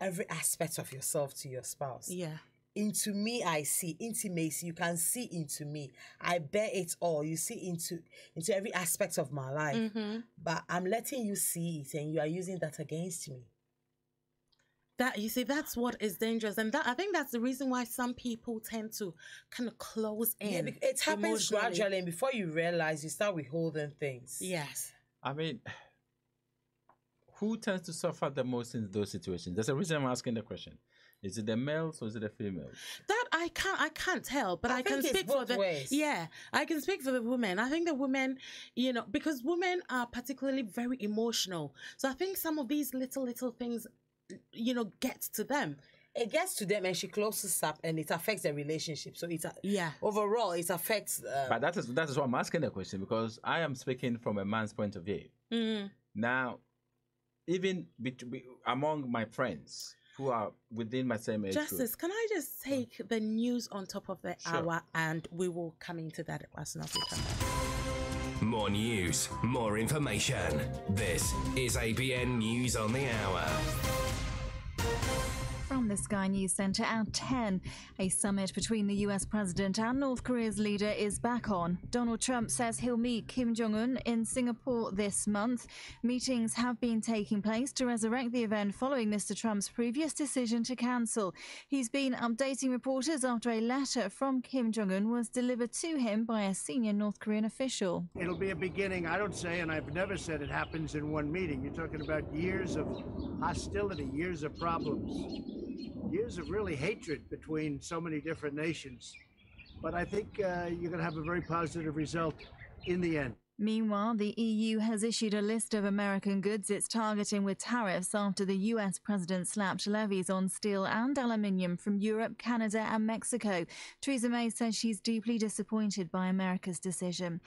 every aspect of yourself to your spouse. Yeah. Into me, I see intimacy. You can see into me. I bear it all. You see into every aspect of my life. But I'm letting you see it, and you are using that against me. That's what is dangerous, and I think that's the reason why some people tend to kind of close in. Yeah, it happens gradually, and before you realize, you start withholding things. Yes. I mean, who tends to suffer the most in those situations? There's a reason I'm asking the question. Is it the males or is it the females? That I can't tell, but I can speak for the ways. Yeah, I can speak for the women. I think the women, because women are particularly very emotional. So I think some of these little things, get to them. It gets to them and she closes up and it affects their relationship. So overall it affects. But that is why I'm asking the question, because I am speaking from a man's point of view. Now, even among my friends who are within my same age Justice, group. Can I just take the news on top of the hour, and we will come into that as soon as we come back. More news, more information. This is ABN News on the Hour. From the Sky News Centre at 10, a summit between the US president and North Korea's leader is back on. Donald Trump says he'll meet Kim Jong-un in Singapore this month. Meetings have been taking place to resurrect the event following Mr. Trump's previous decision to cancel. He's been updating reporters after a letter from Kim Jong-un was delivered to him by a senior North Korean official. It'll be a beginning, I don't say, and I've never said it happens in one meeting. You're talking about years of hostility, years of problems. Years of really hatred between so many different nations. But I think you're going to have a very positive result in the end. Meanwhile, the EU has issued a list of American goods it's targeting with tariffs after the US president slapped levies on steel and aluminium from Europe, Canada and Mexico. Theresa May says she's deeply disappointed by America's decision.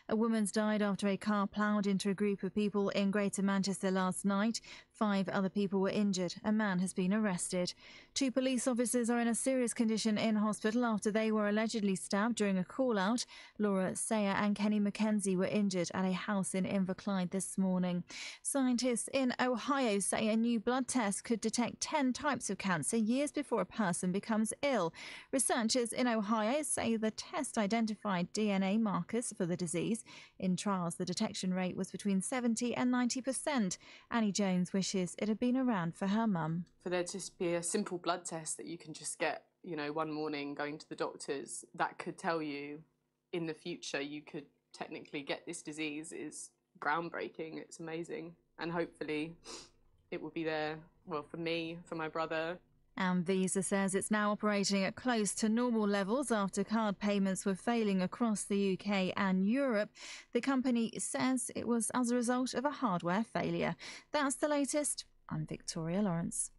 A woman's died after a car ploughed into a group of people in Greater Manchester last night. 5 other people were injured. A man has been arrested. 2 police officers are in a serious condition in hospital after they were allegedly stabbed during a call-out. Laura Sayer and Kenny McKenzie were injured at a house in Inverclyde this morning. Scientists in Ohio say a new blood test could detect 10 types of cancer years before a person becomes ill. Researchers in Ohio say the test identified DNA markers for the disease. In trials, the detection rate was between 70 and 90%. Annie Jones wishes it had been around for her mum. For there to just be a simple blood test that you can just get, one morning going to the doctors, that could tell you in the future you could technically get this disease is groundbreaking. It's amazing. And hopefully it will be there, for me, for my brother. And Visa says it's now operating at close to normal levels after card payments were failing across the UK and Europe. The company says it was as a result of a hardware failure. That's the latest. I'm Victoria Lawrence.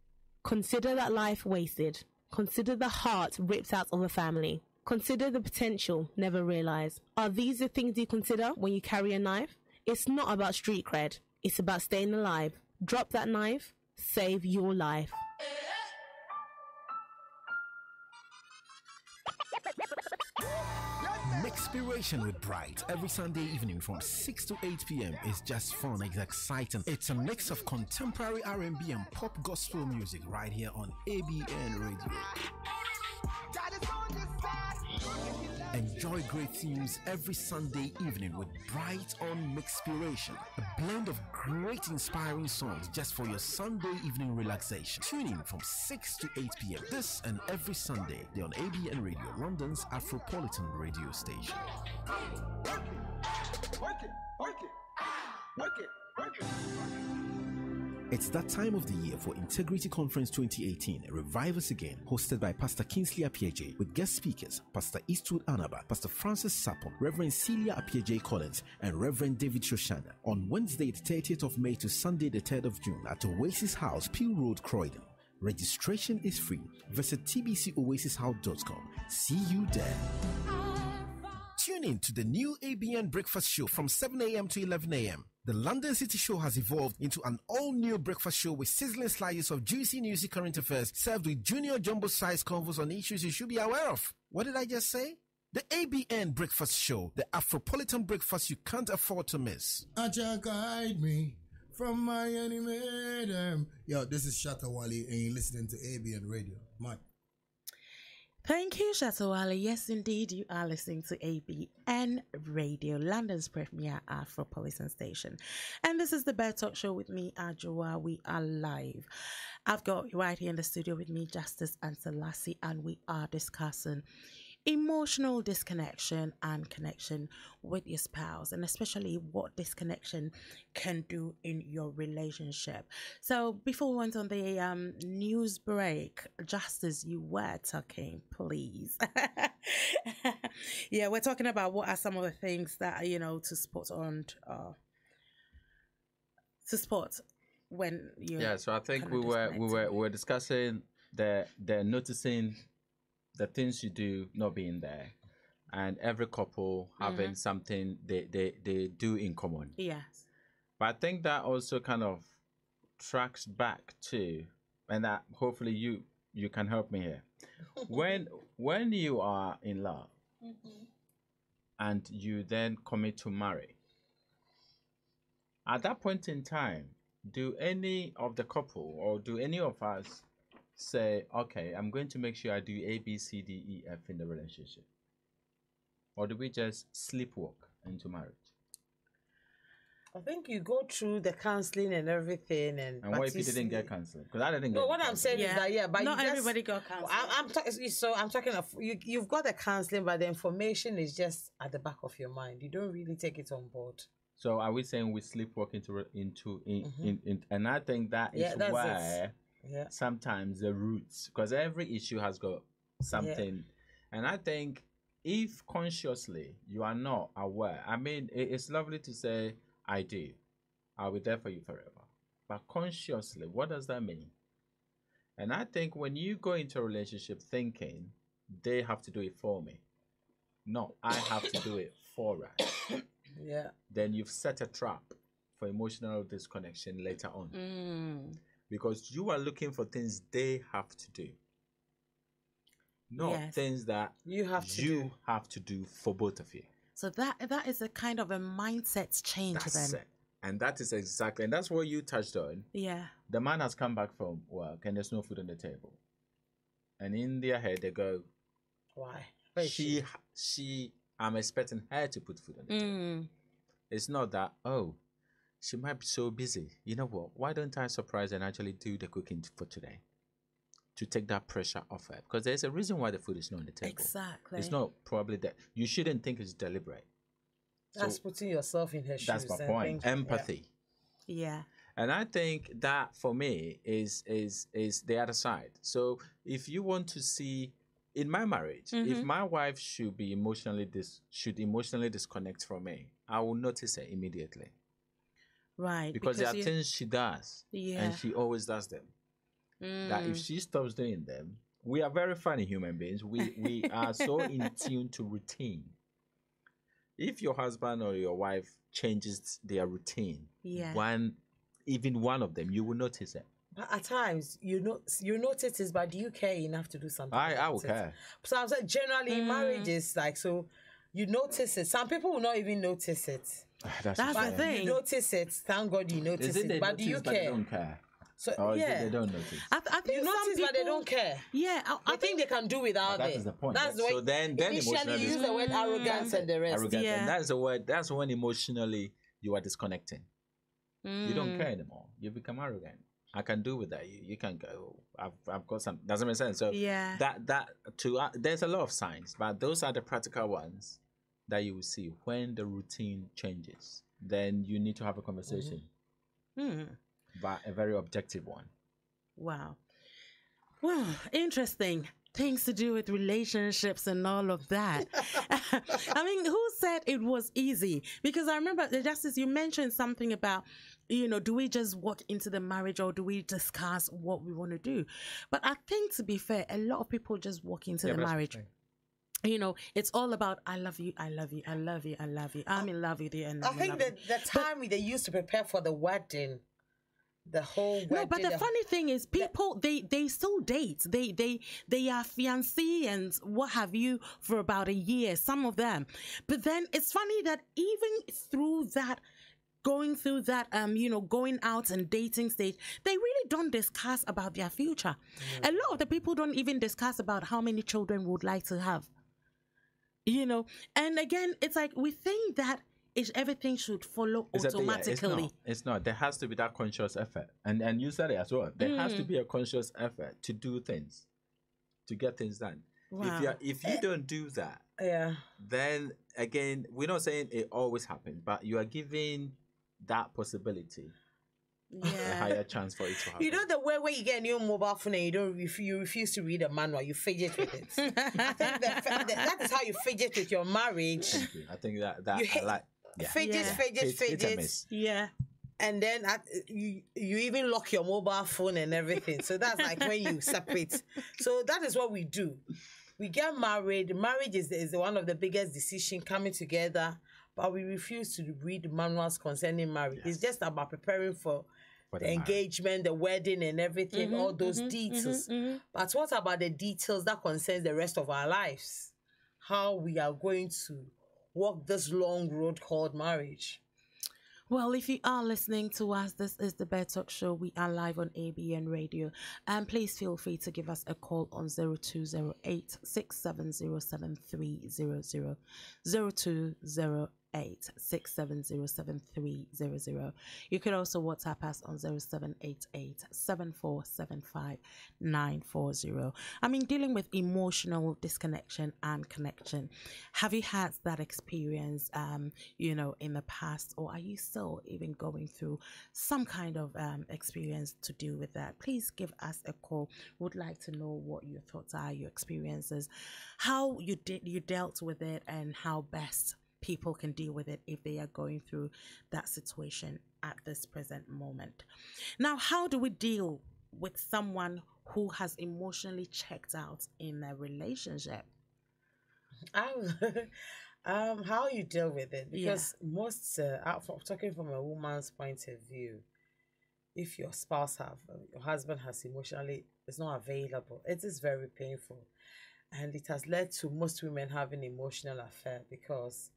Consider that life wasted. Consider the heart ripped out of a family. Consider the potential never realised. Are these the things you consider when you carry a knife? It's not about street cred. It's about staying alive. Drop that knife. Save your life. Mixpiration with Bright every Sunday evening from 6 to 8 p.m. is just fun. It's exciting. It's a mix of contemporary R&B and pop gospel music right here on ABN Radio. Enjoy great themes every Sunday evening with Bright on Mixpiration, a blend of great inspiring songs just for your Sunday evening relaxation. Tune in from 6 to 8 p.m. this and every Sunday on ABN Radio, London's Afropolitan radio station. It's that time of the year for Integrity Conference 2018, Revive Us Again, hosted by Pastor Kingsley Appiah with guest speakers Pastor Eastwood Anaba, Pastor Francis Sapon, Reverend Celia Appiah Collins, and Reverend David Shoshana on Wednesday the 30th of May to Sunday the 3rd of June at Oasis House, Peel Road, Croydon. Registration is free. Visit tbcoasishouse.com. See you there. Tune in to the new ABN Breakfast Show from 7 a.m. to 11 a.m. The London City Show has evolved into an all-new breakfast show with sizzling slices of juicy newsy current affairs served with junior jumbo-sized convos on issues you should be aware of. What did I just say? The ABN Breakfast Show, the Afropolitan breakfast you can't afford to miss. Acha guide me from my enemy. Yo, this is Shatta Wali and you're listening to ABN Radio. Mike. Thank you, Shatawale. Yes, indeed, you are listening to ABN Radio, London's premier Afropolitan station. And this is the BEDTALK show with me, Adwoa. We are live. I've got right here in the studio with me, Justice and Selassie, and we are discussing emotional disconnection and connection with your spouse, and especially what disconnection can do in your relationship. So before we went on the news break, just as you were talking, please. Yeah, we're talking about what are some of the things that, you know, to spot when you. Yeah, so I think we were discussing the noticing the things you do not being there, and every couple having something they do in common. Yes. But I think that also kind of tracks back to, and that hopefully you can help me here. When you are in love and you then commit to marry, at that point in time, do any of the couple or do any of us say, okay, I'm going to make sure I do A, B, C, D, E, F in the relationship? Or do we just sleepwalk into marriage? I think you go through the counseling and everything. And what if you didn't get counseling? Because I didn't get what I'm saying is that, but not everybody got counseling. I'm talking of, you've got the counseling, but the information is just at the back of your mind. You don't really take it on board. So are we saying we sleepwalk into and I think that is where sometimes the roots, because every issue has got something, and I think if consciously you are not aware, I mean, it's lovely to say I do, I'll be there for you forever, but consciously, what does that mean? And I think when you go into a relationship thinking they have to do it for me, no, I have to do it for us. Then you've set a trap for emotional disconnection later on. Because you are looking for things they have to do, not things that you have to do for both of you. So that is a kind of a mindset change. That's it. And that is exactly, and that's what you touched on. Yeah. The man has come back from work and there's no food on the table. And in their head they go, why? I'm expecting her to put food on the table. It's not that, oh, she might be so busy. You know what? Why don't I surprise and actually do the cooking for today? To take that pressure off her. Because there's a reason why the food is not on the table. Exactly. It's not probably that. You shouldn't think it's deliberate. That's putting yourself in her shoes. That's my point. Empathy. Yeah. And I think that for me is the other side. So if you want to see in my marriage, if my wife should emotionally disconnect from me, I will notice it immediately. Right. Because there are things she does, and she always does them. That if she stops doing them, we are very funny human beings. We are so in tune to routine. If your husband or your wife changes their routine, even one of them, you will notice it. But at times, you notice it, but do you care enough to do something? I will care. So I'm saying generally, marriage is like, so you notice it. Some people will not even notice it. That's the thing. You notice it. Thank God you notice it. But do you care? They don't care. So, they don't notice. I think you notice, but they don't care. Yeah, I think they can do without it. That is the point. That's the way. So then initially you use the word arrogance and the rest. And that's the word. That's when emotionally you are disconnecting. You don't care anymore. You become arrogant. I can do with that. You can go. I've got some. Doesn't make sense. So there's a lot of signs, but those are the practical ones that you will see when the routine changes. Then you need to have a conversation. But a very objective one. Wow. Well, interesting. Things to do with relationships and all of that. I mean, who said it was easy? Because I remember, Justice, you mentioned something about, do we just walk into the marriage or do we discuss what we want to do? But I think, to be fair, a lot of people just walk into the marriage. It's all about, I love you, I love you, I love you, I love you. I'm in love with you. And I think that the time they used to prepare for the wedding, the whole wedding. No, but the funny thing is, people they still date. They are fiancé and what have you for about a year. Some of them, but then it's funny that even through that, going through that, going out and dating stage, they really don't discuss about their future. A lot of the people don't even discuss about how many children would like to have. And again, it's like we think that everything should follow automatically. It's not. There has to be that conscious effort. And you said it as well. There has to be a conscious effort to do things, to get things done. Wow. If you don't do that, then again, we're not saying it always happens, but you are giving that possibility a higher chance for it to happen. You know the way where you get a new mobile phone and you refuse to read a manual, you fidget with it. I think that is how you fidget with your marriage. I think that fidget. Yeah. And then you even lock your mobile phone and everything. So that's like when you separate. So that is what we do. We get married. Marriage is one of the biggest decisions coming together, but we refuse to read manuals concerning marriage. It's just about preparing for the engagement, the wedding and everything, all those details. But what about the details that concerns the rest of our lives? How we are going to walk this long road called marriage? Well, if you are listening to us, this is the BEDTALK show. We are live on ABN Radio. And please feel free to give us a call on 0208 6707300. 0208 6707300. You could also WhatsApp us on 0788 7475940. I mean, dealing with emotional disconnection and connection. Have you had that experience, in the past, or are you still even going through some kind of experience to deal with that? Please give us a call. Would like to know what your thoughts are, your experiences, how you dealt with it, and how best people can deal with it if they are going through that situation at this present moment. Now, how do we deal with someone who has emotionally checked out in a relationship? How you deal with it? Because most, talking from a woman's point of view, if your your husband has emotionally, is not available, it is very painful. And it has led to most women having emotional affair because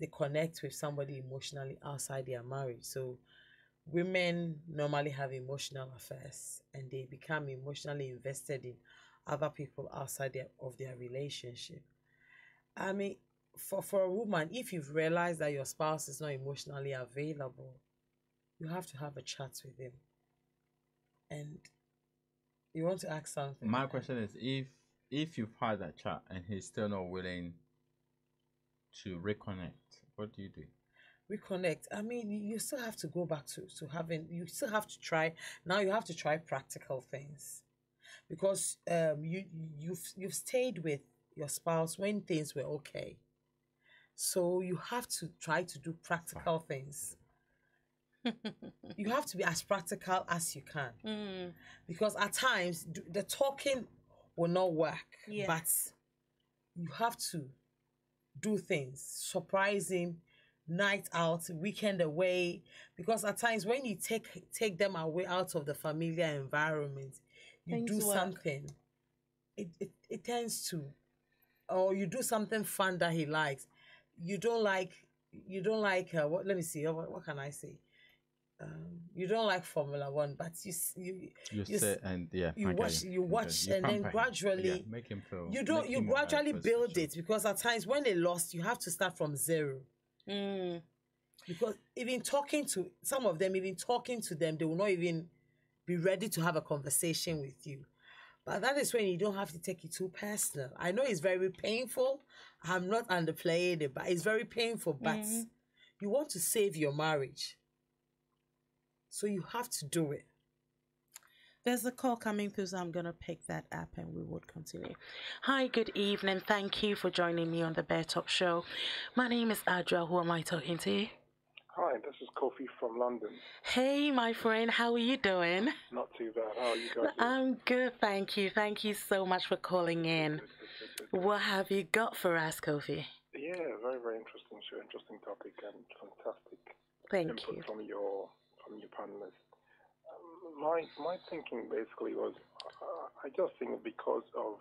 they connect with somebody emotionally outside their marriage. So women normally have emotional affairs and they become emotionally invested in other people outside of their relationship. I mean, for a woman, if you've realized that your spouse is not emotionally available, you have to have a chat with him. And you want to ask something. My question is, if you've had that chat and he's still not willing to reconnect, what do you do? Reconnect. I mean, you still have to go back to having, you still have to try. Now you have to try practical things, because you've stayed with your spouse when things were okay. So you have to try to do practical things. You have to be as practical as you can, because at times the talking will not work, but you have to do things, surprise him, night out, weekend away, because at times when you take them away out of the familiar environment, you things do work. Something, it tends to, or you do something fun that he likes. You don't like what? Let me see. What can I say? You don't like Formula One, but you sit and you watch, and then gradually make him feel. You gradually build it, because at times when they lost, you have to start from zero. Because even talking to some of them, they will not even be ready to have a conversation with you. But that is when you don't have to take it too personal. I know it's very painful. I'm not underplaying it, but it's very painful. But you want to save your marriage, so you have to do it. There's a call coming through, so I'm going to pick that up and we would continue. Hi, good evening. Thank you for joining me on the BEDTALK show. My name is Adwoa. Who am I talking to? Hi, this is Kofi from London. Hey, my friend. How are you doing? Not too bad. How are you guys doing? I'm good, thank you. Thank you so much for calling in. What have you got for us, Kofi? Yeah, very, very interesting show. Interesting topic and fantastic input from your panelists. My thinking basically was, I just think because of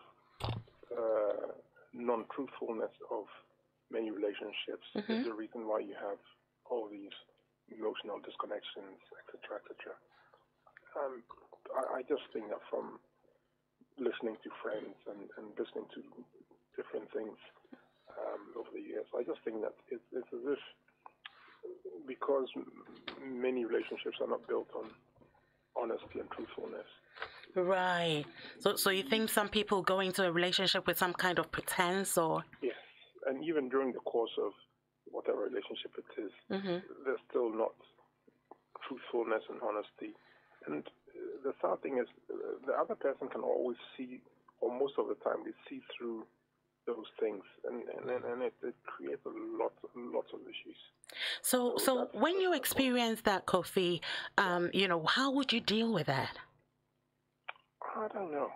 non-truthfulness of many relationships is the reason why you have all these emotional disconnections, etc., etc. I just think that from listening to friends and listening to different things over the years, I just think that it's as if, because many relationships are not built on honesty and truthfulness, Right. So you think some people go into a relationship with some kind of pretense, or? Yes, and even during the course of whatever relationship it is, there's still not truthfulness and honesty. And the sad thing is, the other person can always see, or most of the time, they see through those things, and it creates lots of issues. So when you experience that, Kofi, how would you deal with that? I don't know.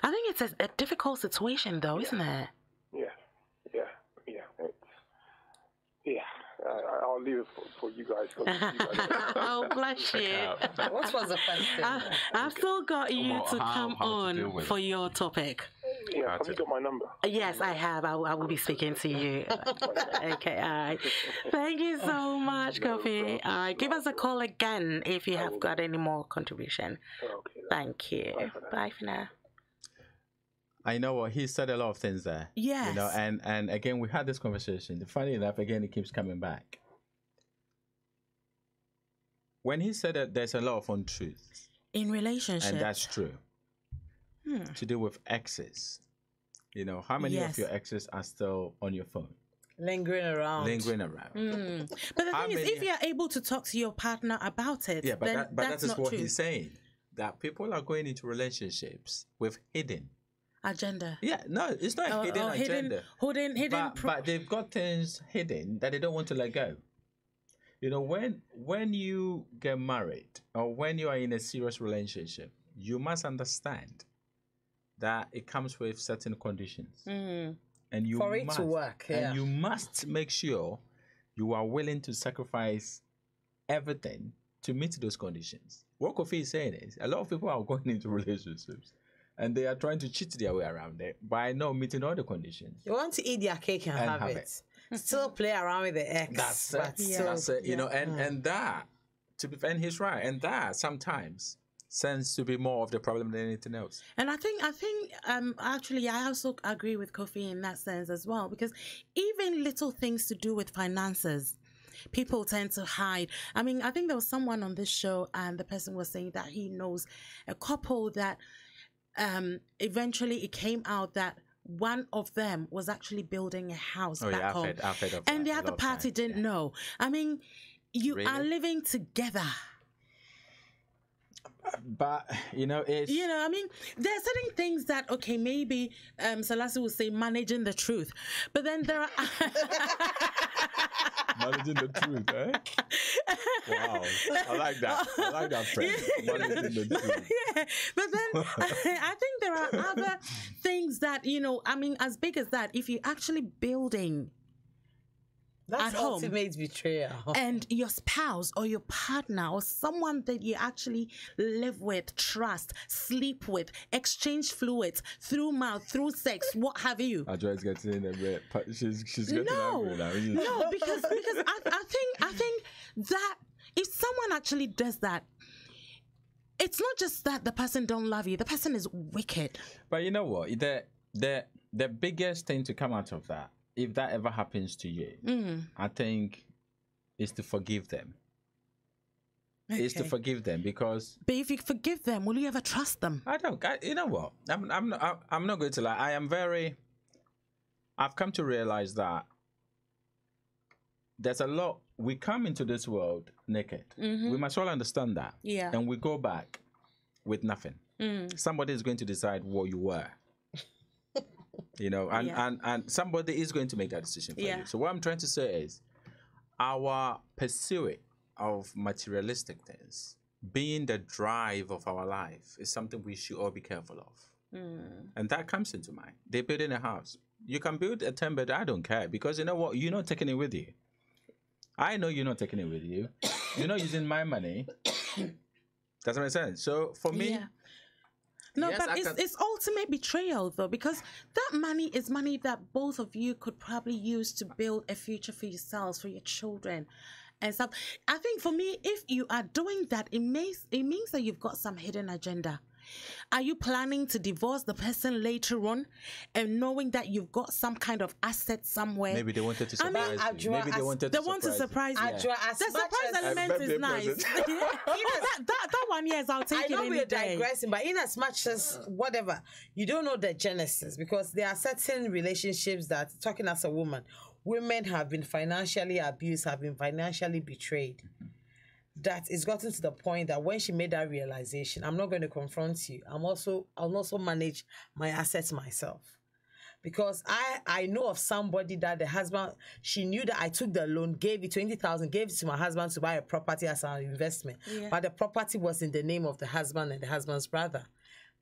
I think it's a difficult situation, though, isn't it? Yeah. I'll leave it for you guys. Oh, bless you. What was the question? I've still got you to come on for your topic. Yeah, have you got my number? Yes, I have. I will be speaking to you. Okay, all right. Thank you so much, Kofi. All right, give us a call again if you have got any more contribution. Okay. Thank you. Bye for now. I know what he said, a lot of things there. Yes. And again, we had this conversation. Funny enough, again, it keeps coming back. When he said that there's a lot of untruths in relationships, and that's true. To do with exes, how many of your exes are still on your phone? Lingering around. But the thing is, if you're able to talk to your partner about it, then that's that is not what true. He's saying. That people are going into relationships with hidden agenda. Yeah, no, it's not a hidden agenda. Hidden. But they've got things hidden that they don't want to let go. When you get married or when you are in a serious relationship, you must understand that it comes with certain conditions. And you for it to work. Yeah. And you must make sure you are willing to sacrifice everything to meet those conditions. What Kofi is saying is, a lot of people are going into relationships and they are trying to cheat their way around it by not meeting all the conditions. You want to eat their cake and have it. Still play around with the ex. That's it. And that, to be fair, he's right. And that sometimes seems to be more of the problem than anything else. And I think actually I also agree with Kofi in that sense as well, because even little things to do with finances, people tend to hide. I mean, I think there was someone on this show and the person was saying that he knows a couple that eventually it came out that one of them was actually building a house back home. I've heard of and the other party didn't know. I mean, you are living together. But it's I mean, there are certain things that maybe Selassie will say managing the truth, but then there are managing the truth, eh? Wow, I like that phrase. Managing the truth. Yeah, but then I think there are other things that I mean, as big as that, if you're actually building. That's at home, ultimate betrayal. And your spouse or your partner or someone that you actually live with, trust, sleep with, exchange fluids through mouth, through sex, what have you. Adwoa is getting in a bit. She's getting angry now. No, because I think that if someone actually does that, it's not just that the person don't love you. The person is wicked. But you know what? The biggest thing to come out of that, if that ever happens to you, I think is to forgive them. Okay. Is to forgive them because. But if you forgive them, will you ever trust them? I don't. You know what? I'm not going to lie. I've come to realize that there's a lot. We come into this world naked. We must all understand that. Yeah. And we go back with nothing. Somebody is going to decide what you were. And somebody is going to make that decision for you. So what I'm trying to say is our pursuit of materialistic things, being the drive of our life, is something we should all be careful of. And that comes into mind. They're building a house. You can build a 10-bed, I don't care, because you know what? You're not taking it with you. I know you're not taking it with you. You're not using my money. Does that make sense? So for me... Yeah. No, yes, but it's ultimate betrayal, though, because that money is money that both of you could probably use to build a future for yourselves, for your children, and stuff. I think for me, if you are doing that, it means that you've got some hidden agenda. Are you planning to divorce the person later on and knowing that you've got some kind of asset somewhere? Maybe they wanted to surprise you. Maybe they wanted to surprise you. The surprise element is nice. That one, yes, I'll take it. I know we're digressing, but in as much as whatever, you don't know the genesis, because there are certain relationships that, talking as a woman, women have been financially abused, have been financially betrayed. That it's gotten to the point that when she made that realization, I'm not going to confront you. I'll also manage my assets myself. Because I know of somebody that the husband, she knew that I took the loan, gave it 20,000, gave it to my husband to buy a property as an investment. Yeah. But the property was in the name of the husband and the husband's brother.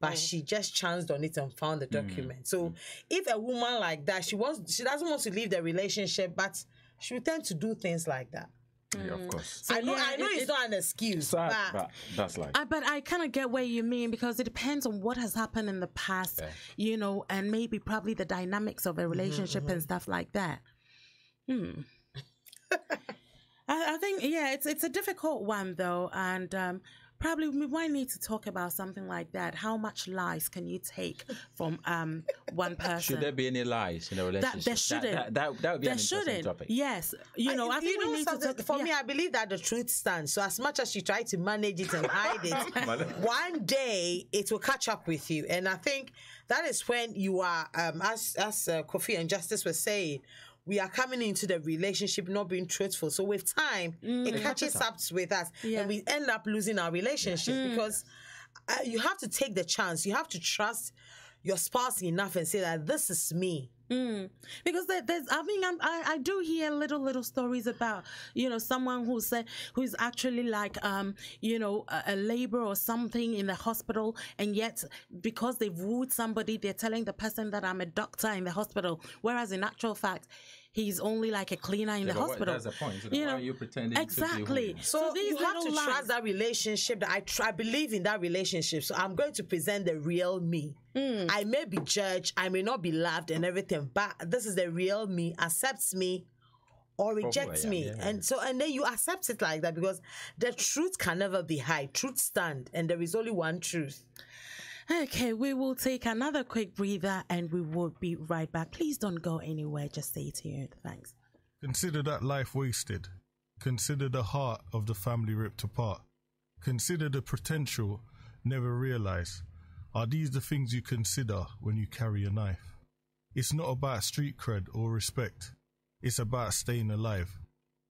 But she just chanced on it and found the document. So if a woman like that, she doesn't want to leave the relationship, but she will tend to do things like that. Yeah, of course. So I know it's not an excuse. But that's like. But I kind of get what you mean, because it depends on what has happened in the past, you know, and maybe probably the dynamics of a relationship and stuff like that. I think, it's a difficult one, though. And probably we might need to talk about something like that. How much lies can you take from one person? Should there be any lies in a relationship? There shouldn't. That would be an interesting topic. Yes. You know, I think we need to talk. For me, I believe that the truth stands. So as much as you try to manage it and hide it, one day it will catch up with you. And I think that is when you are, as Kofi and Justice were saying, we are coming into the relationship not being truthful. So with time, it catches up with us and we end up losing our relationship because you have to take the chance. You have to trust your spouse enough and say that this is me. Because I do hear little stories about, you know, someone who's actually like, you know, a labor or something in the hospital, and yet because they've wooed somebody, they're telling the person that I'm a doctor in the hospital, whereas in actual fact, he's only like a cleaner in the hospital. That's the point. You know, why are you pretending exactly. to be so you have to trust that relationship. That I believe in that relationship. So I'm going to present the real me. I may be judged, I may not be loved and everything, but this is the real me. Accepts me or rejects me. And then you accept it like that, because the truth can never be hid. Truth stand, and there is only one truth. Okay, we will take another quick breather and we will be right back. Please don't go anywhere. Just stay tuned. Thanks. Consider that life wasted. Consider the heart of the family ripped apart. Consider the potential never realized. Are these the things you consider when you carry a knife? It's not about street cred or respect. It's about staying alive.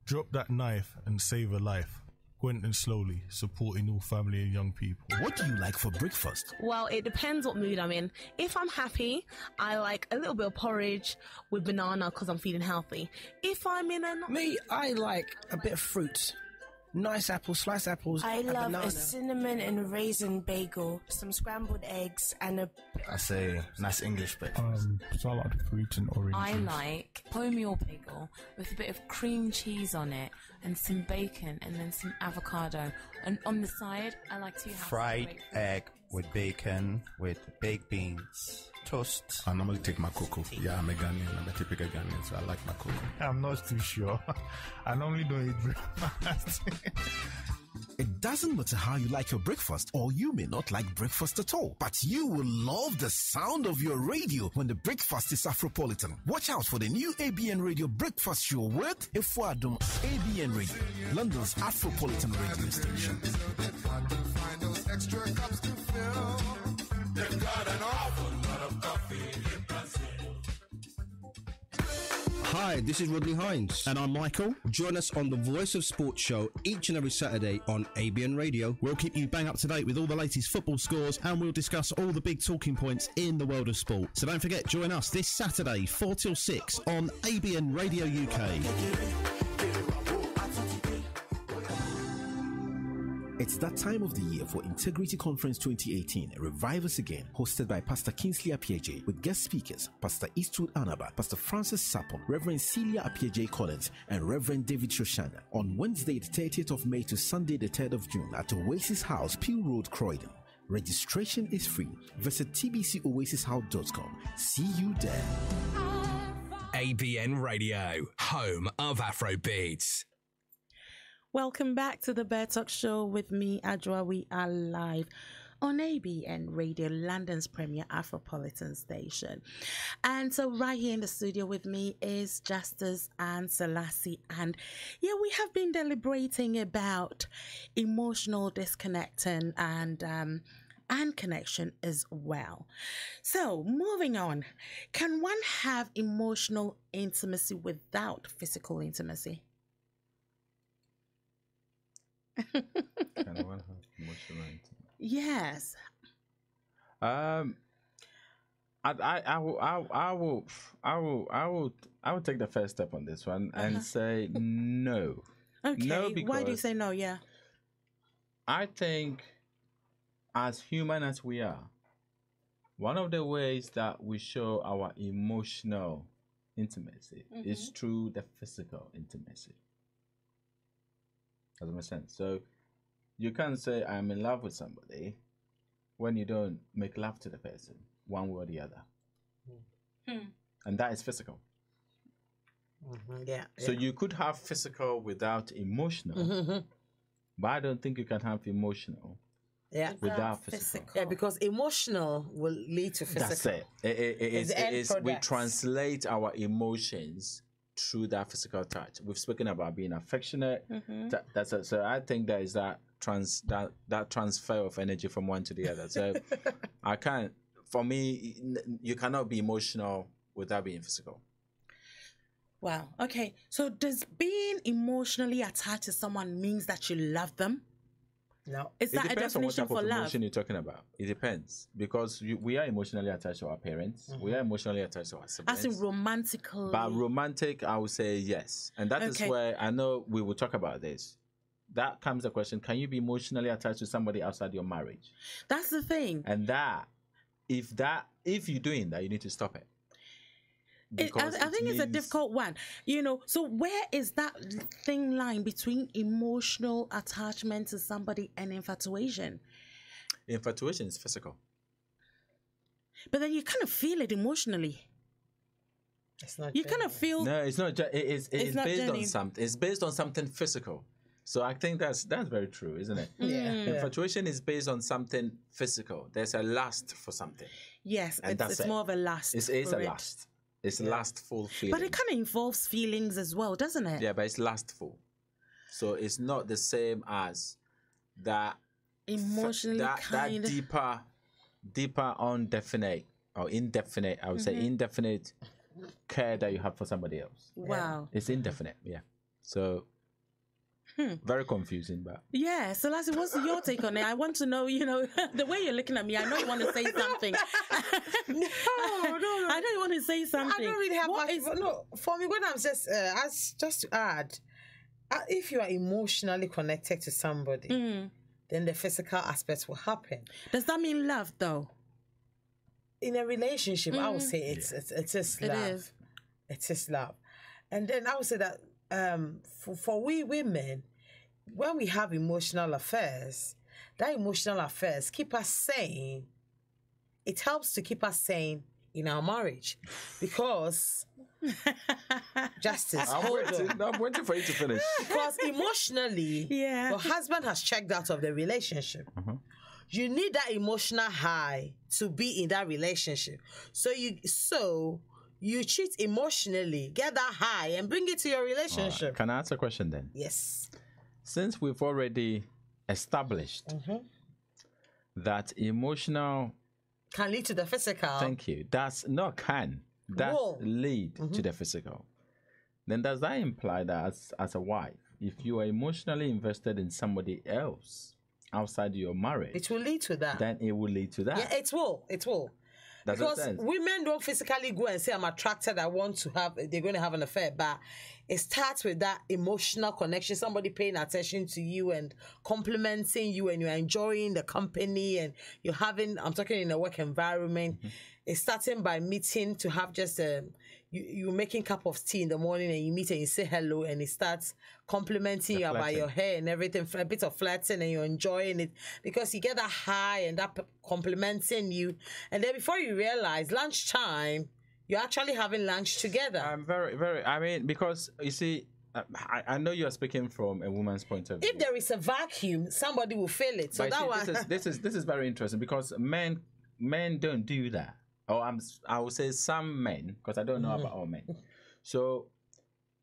Drop that knife and save a life. Quentin Slowly, supporting all family and young people. What do you like for breakfast? Well, it depends what mood I'm in. If I'm happy, I like a little bit of porridge with banana because I'm feeling healthy. If I'm in I like a bit of fruit. Nice apples, sliced apples. I love a cinnamon and raisin bagel, some scrambled eggs, and a... I say nice English breakfast. Salad, fruit and oranges. I like wholemeal bagel with a bit of cream cheese on it and some bacon and then some avocado. And on the side, I like to have fried egg with bacon, with baked beans, toast. I normally take my cocoa. Yeah, I'm a Ghanaian. I'm a typical Ghanaian, so I like my cocoa. I'm not too sure. I normally don't eat breakfast. It doesn't matter how you like your breakfast, or you may not like breakfast at all, but you will love the sound of your radio when the breakfast is Afropolitan. Watch out for the new ABN Radio Breakfast Show with Efuadum. ABN Radio, London's Afropolitan radio station. Find those extra cups to fill. They've got an awful lot of coffee in Brazil. Hi, this is Rodney Hines. And I'm Michael. Join us on the Voice of Sports show each and every Saturday on ABN Radio. We'll keep you bang up to date with all the latest football scores, and we'll discuss all the big talking points in the world of sport. So don't forget, join us this Saturday, 4 till 6 on ABN Radio UK. It's that time of the year for Integrity Conference 2018, Revive Us Again, hosted by Pastor Kingsley Appiah with guest speakers Pastor Eastwood Anaba, Pastor Francis Sapon, Reverend Celia Appiah Collins, and Reverend David Shoshana on Wednesday the 30th of May to Sunday the 3rd of June at Oasis House, Peel Road, Croydon. Registration is free. Visit tbcoasishouse.com. See you there. ABN Radio, home of Afrobeats. Welcome back to the BEDTALK show with me, Adwoa. We are live on ABN Radio, London's premier Afropolitan station. And so right here in the studio with me is Justice and Selassie. And yeah, we have been deliberating about emotional disconnecting and connection as well. So moving on, can one have emotional intimacy without physical intimacy? Can one have emotional intimacy? Yes. I will take the first step on this one and say no. Okay. No, because why do you say no? Yeah. I think, as human as we are, one of the ways that we show our emotional intimacy is through the physical intimacy. Does that make sense? So you can't say I'm in love with somebody when you don't make love to the person one way or the other. And that is physical. Yeah. So you could have physical without emotional, but I don't think you can have emotional without physical. Yeah, because emotional will lead to physical. That's it. We translate our emotions through that physical touch. We've spoken about being affectionate. So I think there is that transfer of energy from one to the other. So I can't. For me, you cannot be emotional without being physical. Wow. Okay. So does being emotionally attached to someone means that you love them? No. Is that a definition for love? It depends on what type of emotion you're talking about. It depends. Because we are emotionally attached to our parents. We are emotionally attached to our siblings. As in romantically. But romantic, I would say yes. And that is where I know we will talk about this. That comes the question, can you be emotionally attached to somebody outside your marriage? That's the thing. And if you're doing that, you need to stop it. I think it's a difficult one, so where is that thin line between emotional attachment to somebody and infatuation? Infatuation is physical, but then you kind of feel it emotionally. It's not. You kind of feel. No, it's not. It's based on something. It's based on something physical. So I think that's very true, isn't it? Yeah. Infatuation is based on something physical. There's a lust for something. Yes, and it's more of a lust. It's a lust. It's lustful feeling. But it kind of involves feelings as well, doesn't it? Yeah, but it's lustful. So it's not the same as that emotionally that deeper, indefinite, I would say indefinite care that you have for somebody else. Wow. It's indefinite, yeah. So very confusing, but yeah. So Lassie, what's your take on it? I want to know, the way you're looking at me, I know you want to say something. No. I know you want to say something. I don't really have much. No, for me, when I'm just to add, if you are emotionally connected to somebody, then the physical aspects will happen. Does that mean love, though? In a relationship, I would say it's just love. It is. It's just love. And then I would say that for we women, when we have emotional affairs, that emotional affairs keep us sane. It helps to keep us sane in our marriage, because Justice, I'm waiting for you to finish. Because emotionally, your husband has checked out of the relationship. You need that emotional high to be in that relationship. So you cheat emotionally, get that high, and bring it to your relationship. Right. Can I ask a question then? Yes. Since we've already established that emotional can lead to the physical. Thank you. That lead to the physical. Then does that imply that as a wife, if you are emotionally invested in somebody else outside your marriage, it will lead to that. Then it will lead to that. Yeah, it will. It will. Because women don't physically go and say, I'm attracted, I want to have, they're going to have an affair. But it starts with that emotional connection, somebody paying attention to you and complimenting you, and you're enjoying the company, and you're having, I'm talking in a work environment. It's starting by meeting to have just you're making a cup of tea in the morning, and you meet and you say hello, and it starts complimenting you about your hair and everything, a bit of flirting, and you're enjoying it because you get that high and that complimenting you. And then before you realize, lunchtime, you're actually having lunch together. Very, very, because you see, I know you're speaking from a woman's point of view. If there is a vacuum, somebody will fill it. So but that see, one. this is very interesting because men don't do that. Or I would say some men, because I don't know about all men. So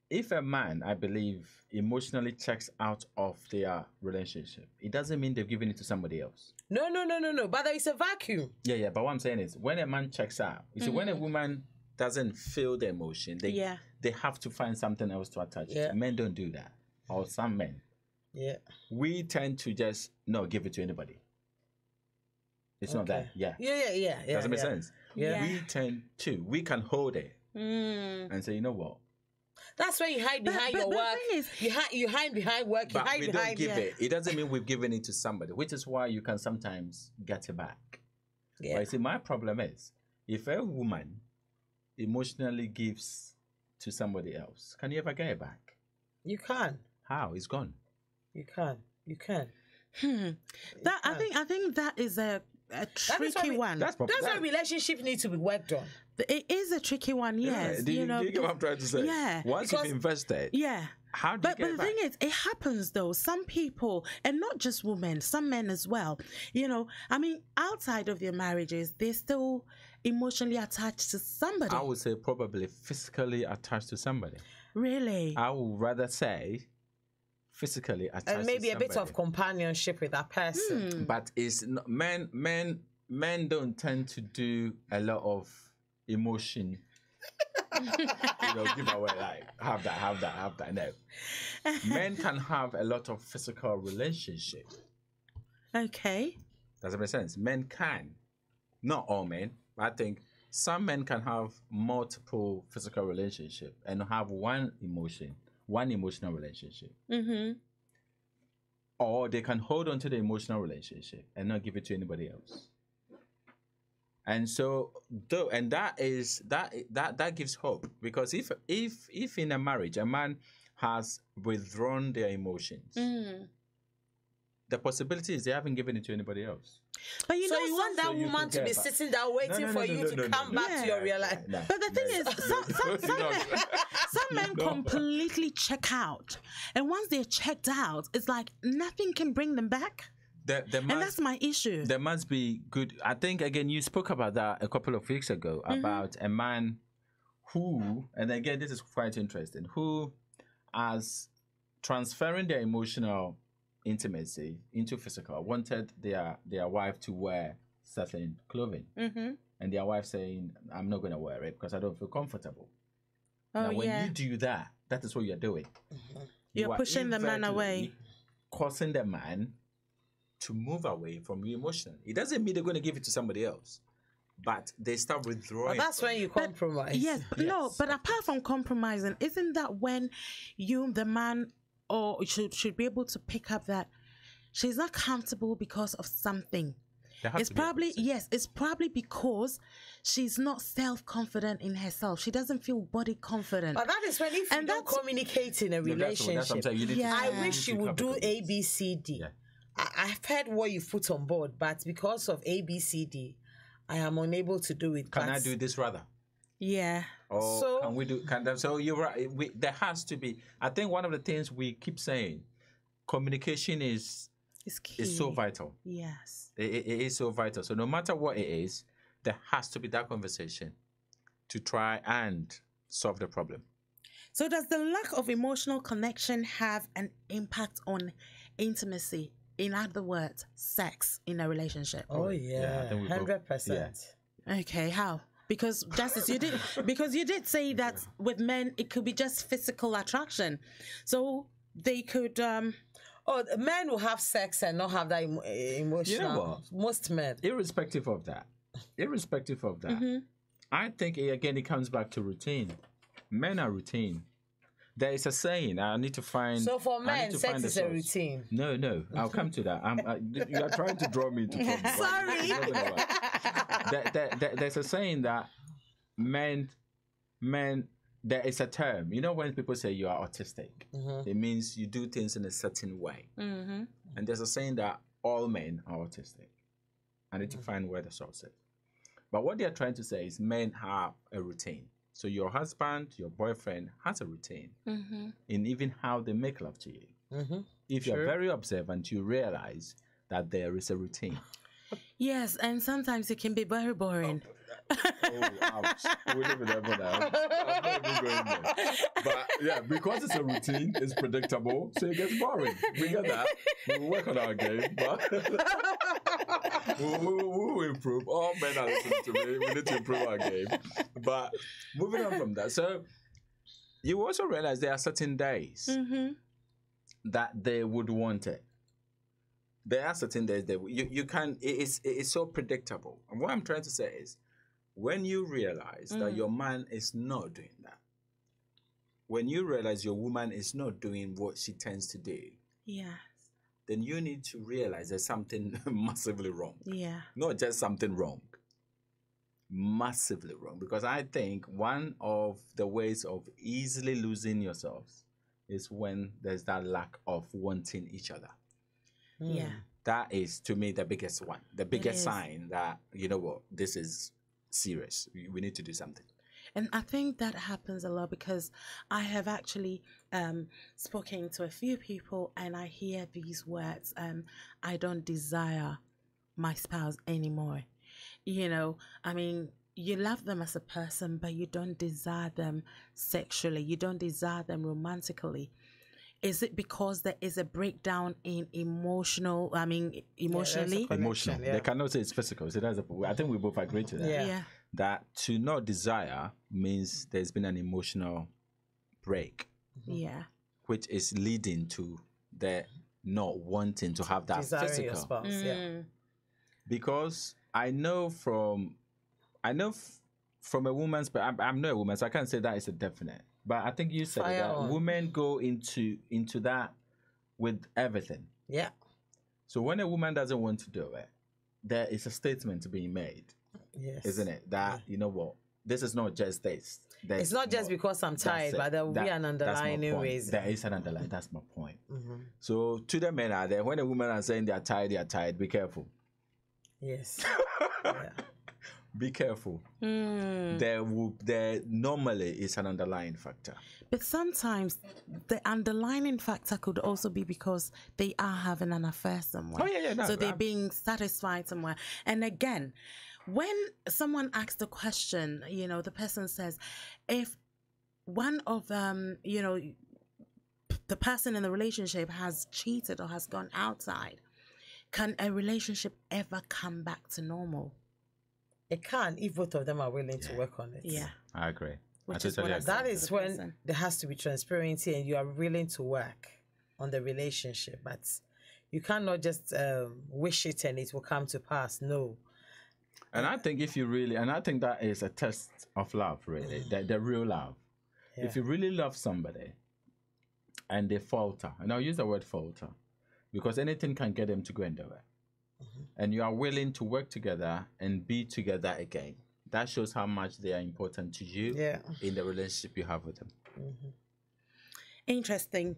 if a man, I believe, emotionally checks out of their relationship, it doesn't mean they've given it to somebody else. No. But there is a vacuum. Yeah. But what I'm saying is, when a man checks out, you see, when a woman doesn't feel the emotion, they have to find something else to attach to. Men don't do that. Or some men. Yeah. We tend to just not give it to anybody. It's not that. Yeah. Does it make sense? Yeah. We tend to. We can hold it and say, you know what? That's why you hide behind your work. You hide behind work. But we don't give it. It doesn't mean we've given it to somebody, which is why you can sometimes get it back. Yeah. But you see, my problem is, if a woman emotionally gives to somebody else, can you ever get it back? You can. How? It's gone. You can. I think that is a tricky one. That's why relationships need to be worked on. It is a tricky one, yes. Do you get what I'm trying to say? Yeah. Once you've invested, how do you get it back? But the thing is, it happens though. Some people, and not just women, some men as well. Outside of their marriages, they're still emotionally attached to somebody. I would say probably physically attached to somebody. Really? I would rather say physically attached to somebody. And maybe a bit of companionship with that person. But it's not, men don't tend to do a lot of emotion. Give away like have that. No. Men can have a lot of physical relationship. Okay. Does that make sense? Men can. Not all men. I think some men can have multiple physical relationship and have one emotional relationship. Mm-hmm. Or they can hold on to the emotional relationship and not give it to anybody else. And so, that gives hope, because if in a marriage a man has withdrawn their emotions, the possibility is they haven't given it to anybody else. But you want that woman to be sitting there waiting for you to come back to your real life. But the thing is, some men completely check out, and once they're checked out, it's like nothing can bring them back. And that's my issue. There must be good. I think, again, you spoke about that a couple of weeks ago, about a man who, and again, this is quite interesting, who, as transferring their emotional intimacy into physical, wanted their wife to wear certain clothing. And their wife saying, I'm not going to wear it because I don't feel comfortable. Now, when you do that, that is what you're doing. You're pushing the man away. Causing the man to move away from you emotionally. It doesn't mean they're going to give it to somebody else, but they start withdrawing. That's when you compromise. Yes. No, but apart from compromising, isn't that when you, the man, or should be able to pick up that she's not comfortable because of something? It's probably because she's not self-confident in herself. She doesn't feel body confident. But that is when if you don't communicate in a relationship. I wish you would do A, B, C, D. Yeah. I've heard what you've put on board, but because of A, B, C, D, I am unable to do it. Can I do this rather? Yeah. Or so, can we do? So you're right. There has to be. I think one of the things we keep saying, communication is key. Is so vital. Yes. It is so vital. So no matter what it is, there has to be that conversation to try and solve the problem. So does the lack of emotional connection have an impact on intimacy? In other words, sex in a relationship. Oh yeah, 100%. Okay, how? Because Justice, you did say that with men it could be just physical attraction, so they could. Men will have sex and not have that emotional. You know what? Most men, irrespective of that, I think again it comes back to routine. Men are routine. There is a saying. I need to find. So for men, sex is a routine. No. I'll come to that. You are trying to draw me into trouble. Sorry. There's a saying that men. There is a term. You know when people say you are autistic, it means you do things in a certain way. And there's a saying that all men are autistic. I need to find where the source is. But what they are trying to say is men have a routine. So your husband, your boyfriend has a routine in even how they make love to you. If you're very observant, you realize that there is a routine. Yes, and sometimes it can be very boring. Oh, ouch. We live in heaven now. I'm not even going there. But yeah, because it's a routine, it's predictable, so it gets boring. We get that. We'll work on our game, but we'll improve. All men are listening to me. We need to improve our game. But moving on from that, so you also realize there are certain days that they would want it. There are certain days that you can. It is so predictable. And what I'm trying to say is, when you realize that your man is not doing that, when you realize your woman is not doing what she tends to do, then you need to realize there's something massively wrong. Yeah. Not just something wrong, massively wrong. Because I think one of the ways of easily losing yourselves is when there's that lack of wanting each other. Yeah. That is, to me, the biggest one. The biggest sign that, you know what, this is serious. We need to do something. And I think that happens a lot because I have actually spoken to a few people and I hear these words, I don't desire my spouse anymore. You know, I mean, you love them as a person, but you don't desire them sexually. You don't desire them romantically. Is it because there is a breakdown in emotionally? Emotional. They cannot say it's physical. So I think we both agree to that. Yeah. That to not desire means there's been an emotional break. Yeah. Which is leading to the not wanting to have that Desiring physical. your spouse, Because I know from a woman's, but I'm not a woman, so I can't say that is a definite. But I think you said that women go into that with everything. Yeah. So when a woman doesn't want to do it, there is a statement being made. Yes. Isn't it? That, you know what, this is not just this. It's not just because I'm tired, but there will be an underlying reason. There is an underlying, that's my point. So to the men out there, when a woman is saying they are tired, be careful. Yes. Be careful. There normally is an underlying factor. But sometimes the underlying factor could also be because they are having an affair somewhere. So they're being satisfied somewhere. And again, when someone asks the question, you know, the person says, if one of them, you know, the person in the relationship has cheated or has gone outside, can a relationship ever come back to normal? It can, if both of them are willing to work on it. Yeah. I agree. That is when there has to be transparency and you are willing to work on the relationship. But you cannot just wish it and it will come to pass. No. And I think I think that is a test of love, really, the real love. Yeah. If you really love somebody and they falter, and I'll use the word falter, because anything can get them to go and do it. And you are willing to work together and be together again. That shows how much they are important to you in the relationship you have with them. Interesting.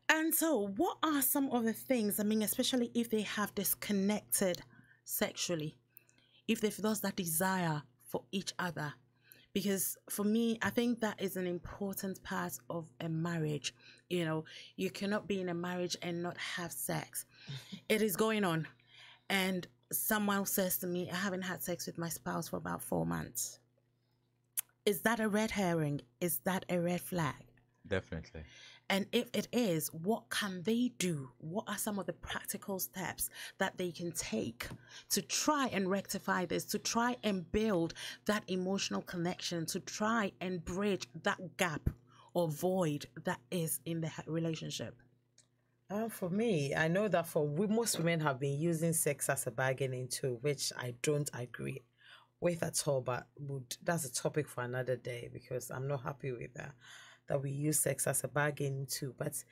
And so what are some of the things, I mean, especially if they have disconnected sexually, if they've lost that desire for each other? Because for me, I think that is an important part of a marriage. You know, you cannot be in a marriage and not have sex. It is going on. And someone says to me, I haven't had sex with my spouse for about 4 months. Is that a red herring? Is that a red flag? Definitely. And if it is, what can they do? What are some of the practical steps that they can take to try and rectify this, to try and build that emotional connection, to try and bridge that gap or void that is in the relationship? For me, I know that most women have been using sex as a bargaining tool, which I don't agree with at all, but that's a topic for another day because I'm not happy with that we use sex as a bargaining tool. But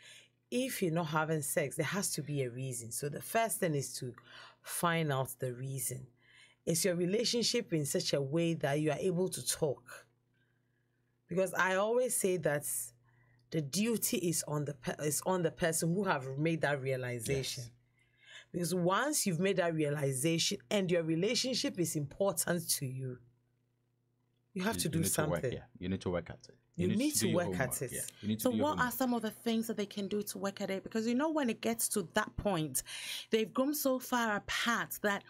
if you're not having sex, there has to be a reason. So the first thing is to find out the reason. Is your relationship in such a way that you are able to talk? Because I always say that the duty is on the person who have made that realization. Yes. Because once you've made that realization and your relationship is important to you, You have to do something. You need to work at it. You need to work at it. Yeah. You need to so what are some of the things that they can do to work at it? Because when it gets to that point, they've grown so far apart that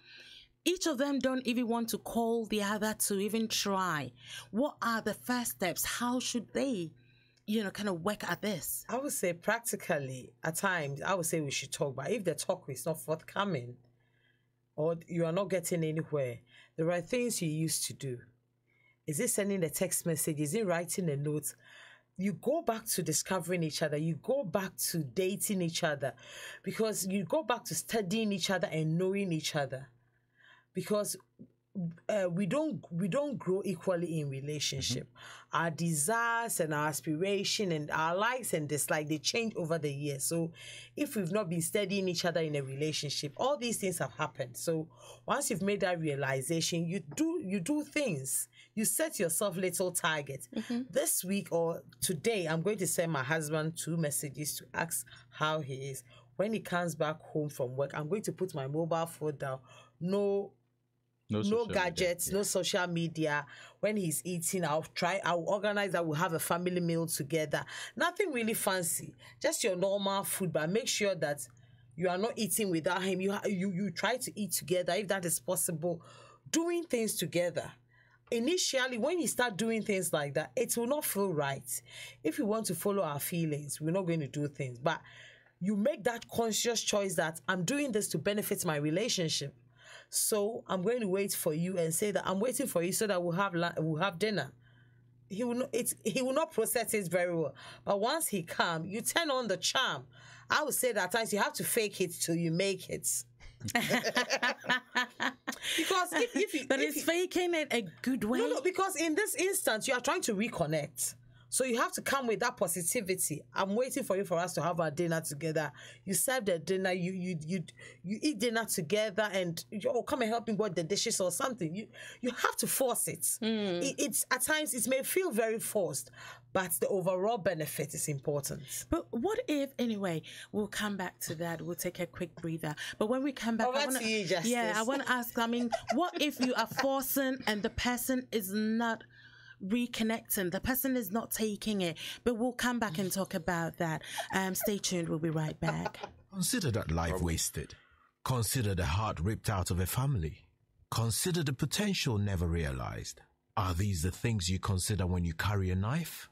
each of them don't even want to call the other to even try. What are the first steps? How should they, kind of work at this? I would say practically, at times, I would say we should talk. But if the talk is not forthcoming or you are not getting anywhere, there are things you used to do. Is it sending a text message? Is it writing a note? You go back to discovering each other. You go back to dating each other, because you go back to studying each other and knowing each other. Because we don't grow equally in relationship. Mm-hmm. Our desires and our aspiration and our likes and dislikes, they change over the years. So if we've not been studying each other in a relationship, all these things have happened. So once you've made that realization, you do things. You set yourself little targets. Mm-hmm. This week or today, I'm going to send my husband 2 messages to ask how he is. When he comes back home from work, I'm going to put my mobile phone down. No gadgets, no social media. When he's eating, I'll organize that we'll have a family meal together. Nothing really fancy, just your normal food, but make sure that you are not eating without him. You try to eat together if that is possible. Doing things together. Initially, when you start doing things like that, it will not feel right. If we want to follow our feelings, we're not going to do things. But you make that conscious choice that I'm doing this to benefit my relationship. So I'm going to wait for you and say that I'm waiting for you so that we'll have dinner. He will not process it very well. But once he comes, you turn on the charm. I would say that at times you have to fake it till you make it. Because if faking it a good way. No, because in this instance you are trying to reconnect. So you have to come with that positivity. I'm waiting for us to have our dinner together. You serve the dinner, you eat dinner together, and come and help me wash the dishes or something. You have to force it. It's at times it may feel very forced, but the overall benefit is important. But what if, anyway, we'll come back to that. We'll take a quick breather. But when we come back, I want to ask, what if you are forcing and the person is not reconnecting, the person is not taking it? But we'll come back and talk about that. Stay tuned, we'll be right back. Consider that life wasted. Consider the heart ripped out of a family. Consider the potential never realized. Are these the things you consider when you carry a knife?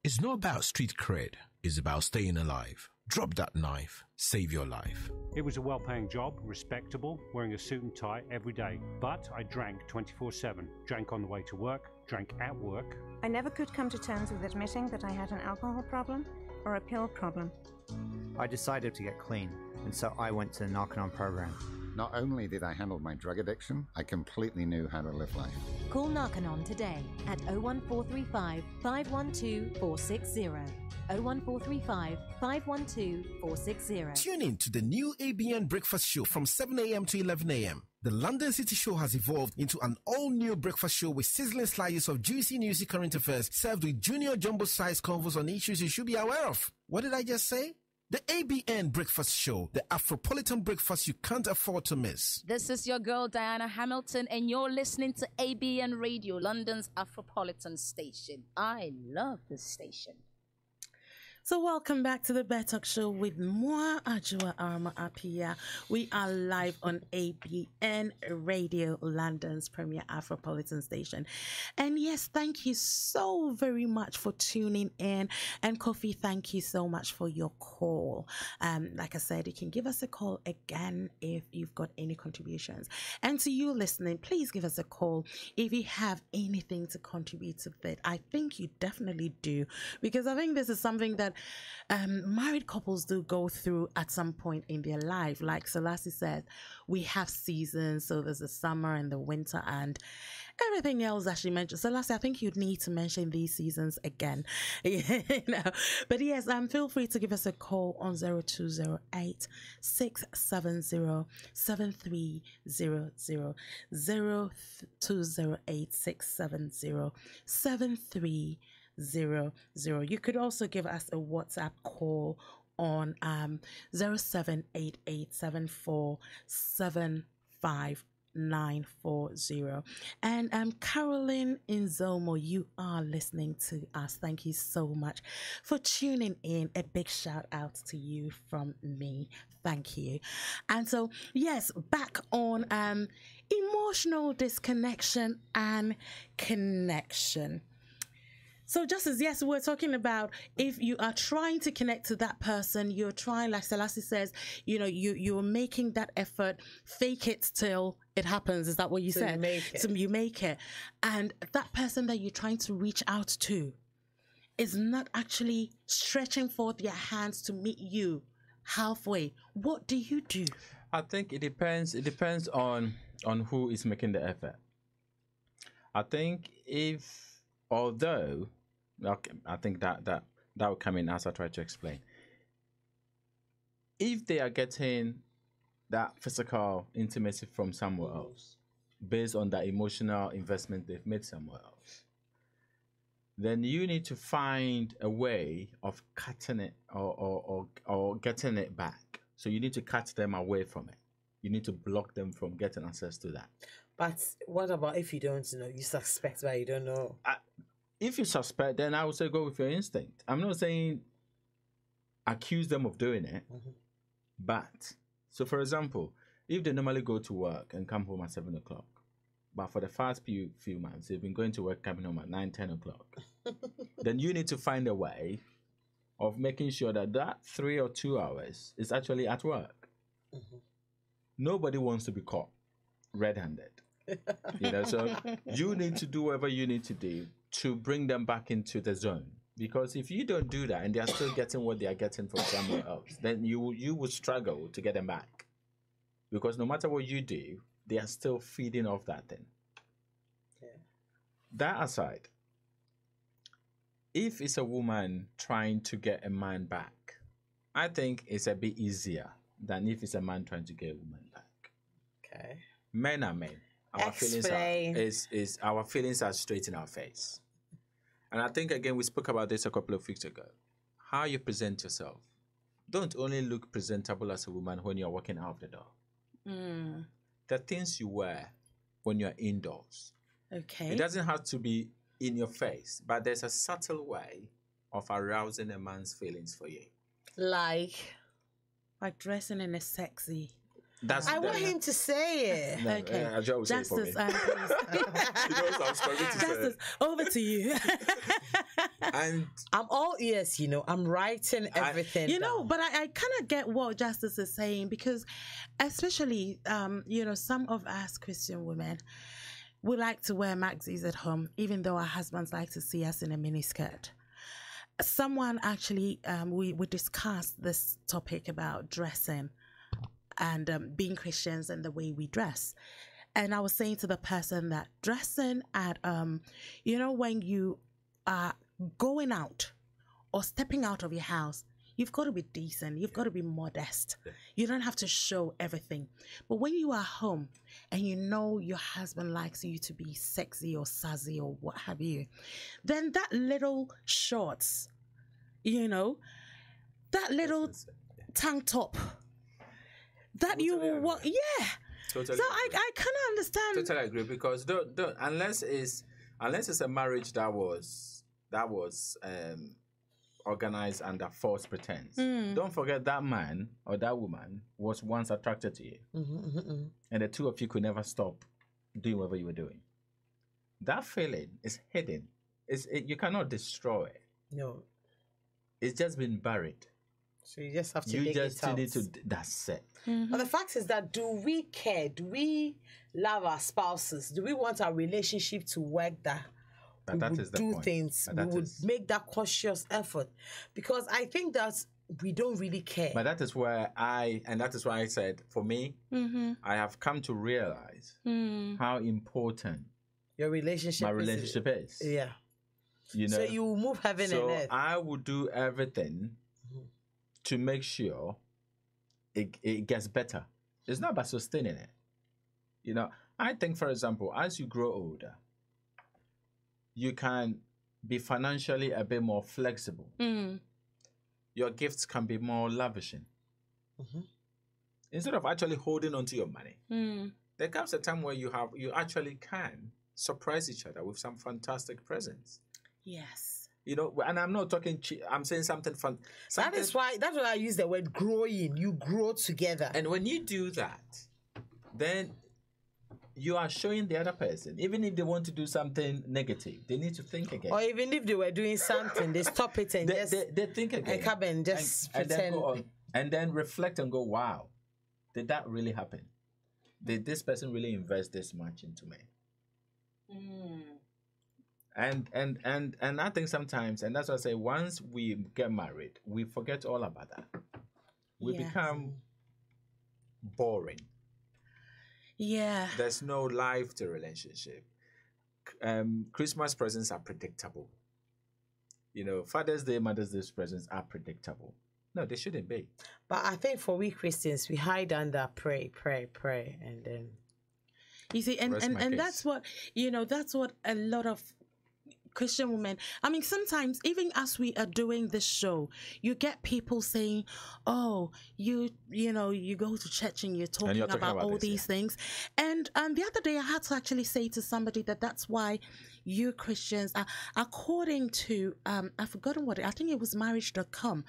It's not about street cred, it's about staying alive. Drop that knife, save your life. It was a well-paying job, respectable, wearing a suit and tie every day. But I drank 24/7. Drank on the way to work, drank at work. I never could come to terms with admitting that I had an alcohol problem or a pill problem. I decided to get clean, and so I went to the Narconon program. Not only did I handle my drug addiction, I completely knew how to live life. Call Narconon today at 01435 512 460. 01435 512 460. Tune in to the new ABN Breakfast Show from 7 a.m. to 11 a.m. The London City Show has evolved into an all-new breakfast show with sizzling slices of juicy newsy current affairs served with junior jumbo-sized convos on issues you should be aware of. What did I just say? The ABN Breakfast Show, the Afropolitan breakfast you can't afford to miss. This is your girl, Diana Hamilton, and you're listening to ABN Radio, London's Afropolitan station. I love this station. So welcome back to the BEDTALK show with moi, Adwoa Armah-Appiah. We are live on ABN Radio, London's premier Afropolitan station. And yes, thank you so very much for tuning in. And Kofi, thank you so much for your call. Like I said, you can give us a call again if you've got any contributions. And to you listening, please give us a call if you have anything to contribute to it. I think you definitely do, because I think this is something that married couples do go through at some point in their life. Like Selassie said, we have seasons, so there's the summer and the winter and everything else that she mentioned. Selassie, I think you'd need to mention these seasons again. But yes, feel free to give us a call on 0208 670 7300 0208 670 7300. You could also give us a WhatsApp call on 07887475 940. And Carolyn Inzomo, you are listening to us. Thank you so much for tuning in. A big shout out to you from me. Thank you. And so, yes, back on emotional disconnection and connection. So just as, yes, we're talking about if you are trying to connect to that person, you're trying, like Selassie says, you know, you're making that effort, fake it till it happens. Is that what you said? So you make it. And that person that you're trying to reach out to is not actually stretching forth their hands to meet you halfway. What do you do? I think it depends. It depends on who is making the effort. I think although, okay, I think that will come in as I try to explain. If they are getting that physical intimacy from somewhere else, based on the emotional investment they've made somewhere else, then you need to find a way of cutting it or getting it back. So you need to cut them away from it. You need to block them from getting access to that. But what about if you don't know? You suspect, but you don't know. If you suspect, then I would say go with your instinct. I'm not saying accuse them of doing it, but so for example, if they normally go to work and come home at 7 o'clock, but for the first few months they've been going to work, coming home at 9, 10 o'clock, then you need to find a way of making sure that 3 or 2 hours is actually at work. Nobody wants to be caught red-handed. So you need to do whatever you need to do to bring them back into the zone. Because if you don't do that and they are still getting what they are getting from somewhere else, then you will struggle to get them back. Because no matter what you do, they are still feeding off that thing. That aside, if it's a woman trying to get a man back, I think it's a bit easier than if it's a man trying to get a woman back. Okay. Men are men. Our feelings are straight in our face. And I think, again, we spoke about this a couple of weeks ago. How you present yourself. Don't only look presentable as a woman when you're walking out of the door. The things you wear when you're indoors. Okay. It doesn't have to be in your face, but there's a subtle way of arousing a man's feelings for you. Like dressing in a sexy... I want him to say it. No, okay. Justice, Justice, over to you. And I'm all ears, I'm writing everything down. But I kind of get what Justice is saying, because especially, some of us Christian women, we like to wear maxis at home, even though our husbands like to see us in a miniskirt. Someone actually, we discussed this topic about dressing and being Christians and the way we dress. And I was saying to the person that dressing at, when you are going out or stepping out of your house, you've got to be decent. You've got to be modest. You don't have to show everything. But when you are home and you know your husband likes you to be sexy or sassy or what have you, then that little shorts, that little tank top, that totally you want, Totally so I kind of understand. Totally agree, because don't unless it's a marriage that was organized under false pretense. Don't forget that man or that woman was once attracted to you, and the two of you could never stop doing whatever you were doing. That feeling is hidden. You cannot destroy it. No, it's just been buried. So you just have to dig it out. Need to. That's it. But the fact is that, do we care? Do we love our spouses? Do we want our relationship to work that? But that is the point. Things. We would make that conscious effort, because I think that we don't really care. But that is why I said, for me, I have come to realize how important my relationship is. Yeah. So you will move heaven and earth. So I will do everything to make sure it gets better. It's not about sustaining it. I think, for example, as you grow older, you can be financially a bit more flexible. Your gifts can be more lavishing. Instead of actually holding on to your money, there comes a time where you actually can surprise each other with some fantastic presents. Yes. You know, and I'm not talking. I'm saying something fun. That's why I use the word growing. You grow together, and when you do that, then you are showing the other person, even if they want to do something negative, they need to think again. Or even if they were doing something, they stop it and they think again. And come and just pretend. Then go on, and then reflect and go, wow, did that really happen? Did this person really invest this much into me? And I think sometimes, and that's why I say, once we get married, we forget all about that. We become boring. Yeah. There's no life to relationship. Christmas presents are predictable. You know, Father's Day, Mother's Day presents are predictable. No, they shouldn't be. But I think for we Christians, we hide under pray, and then you see, and that's what, you know, that's what a lot of Christian women, I mean, sometimes even as we are doing this show, you get people saying, oh, you know, you go to church and you're talking about all these things. And the other day I had to actually say to somebody that's why you Christians are, according to, I've forgotten I think it was marriage.com,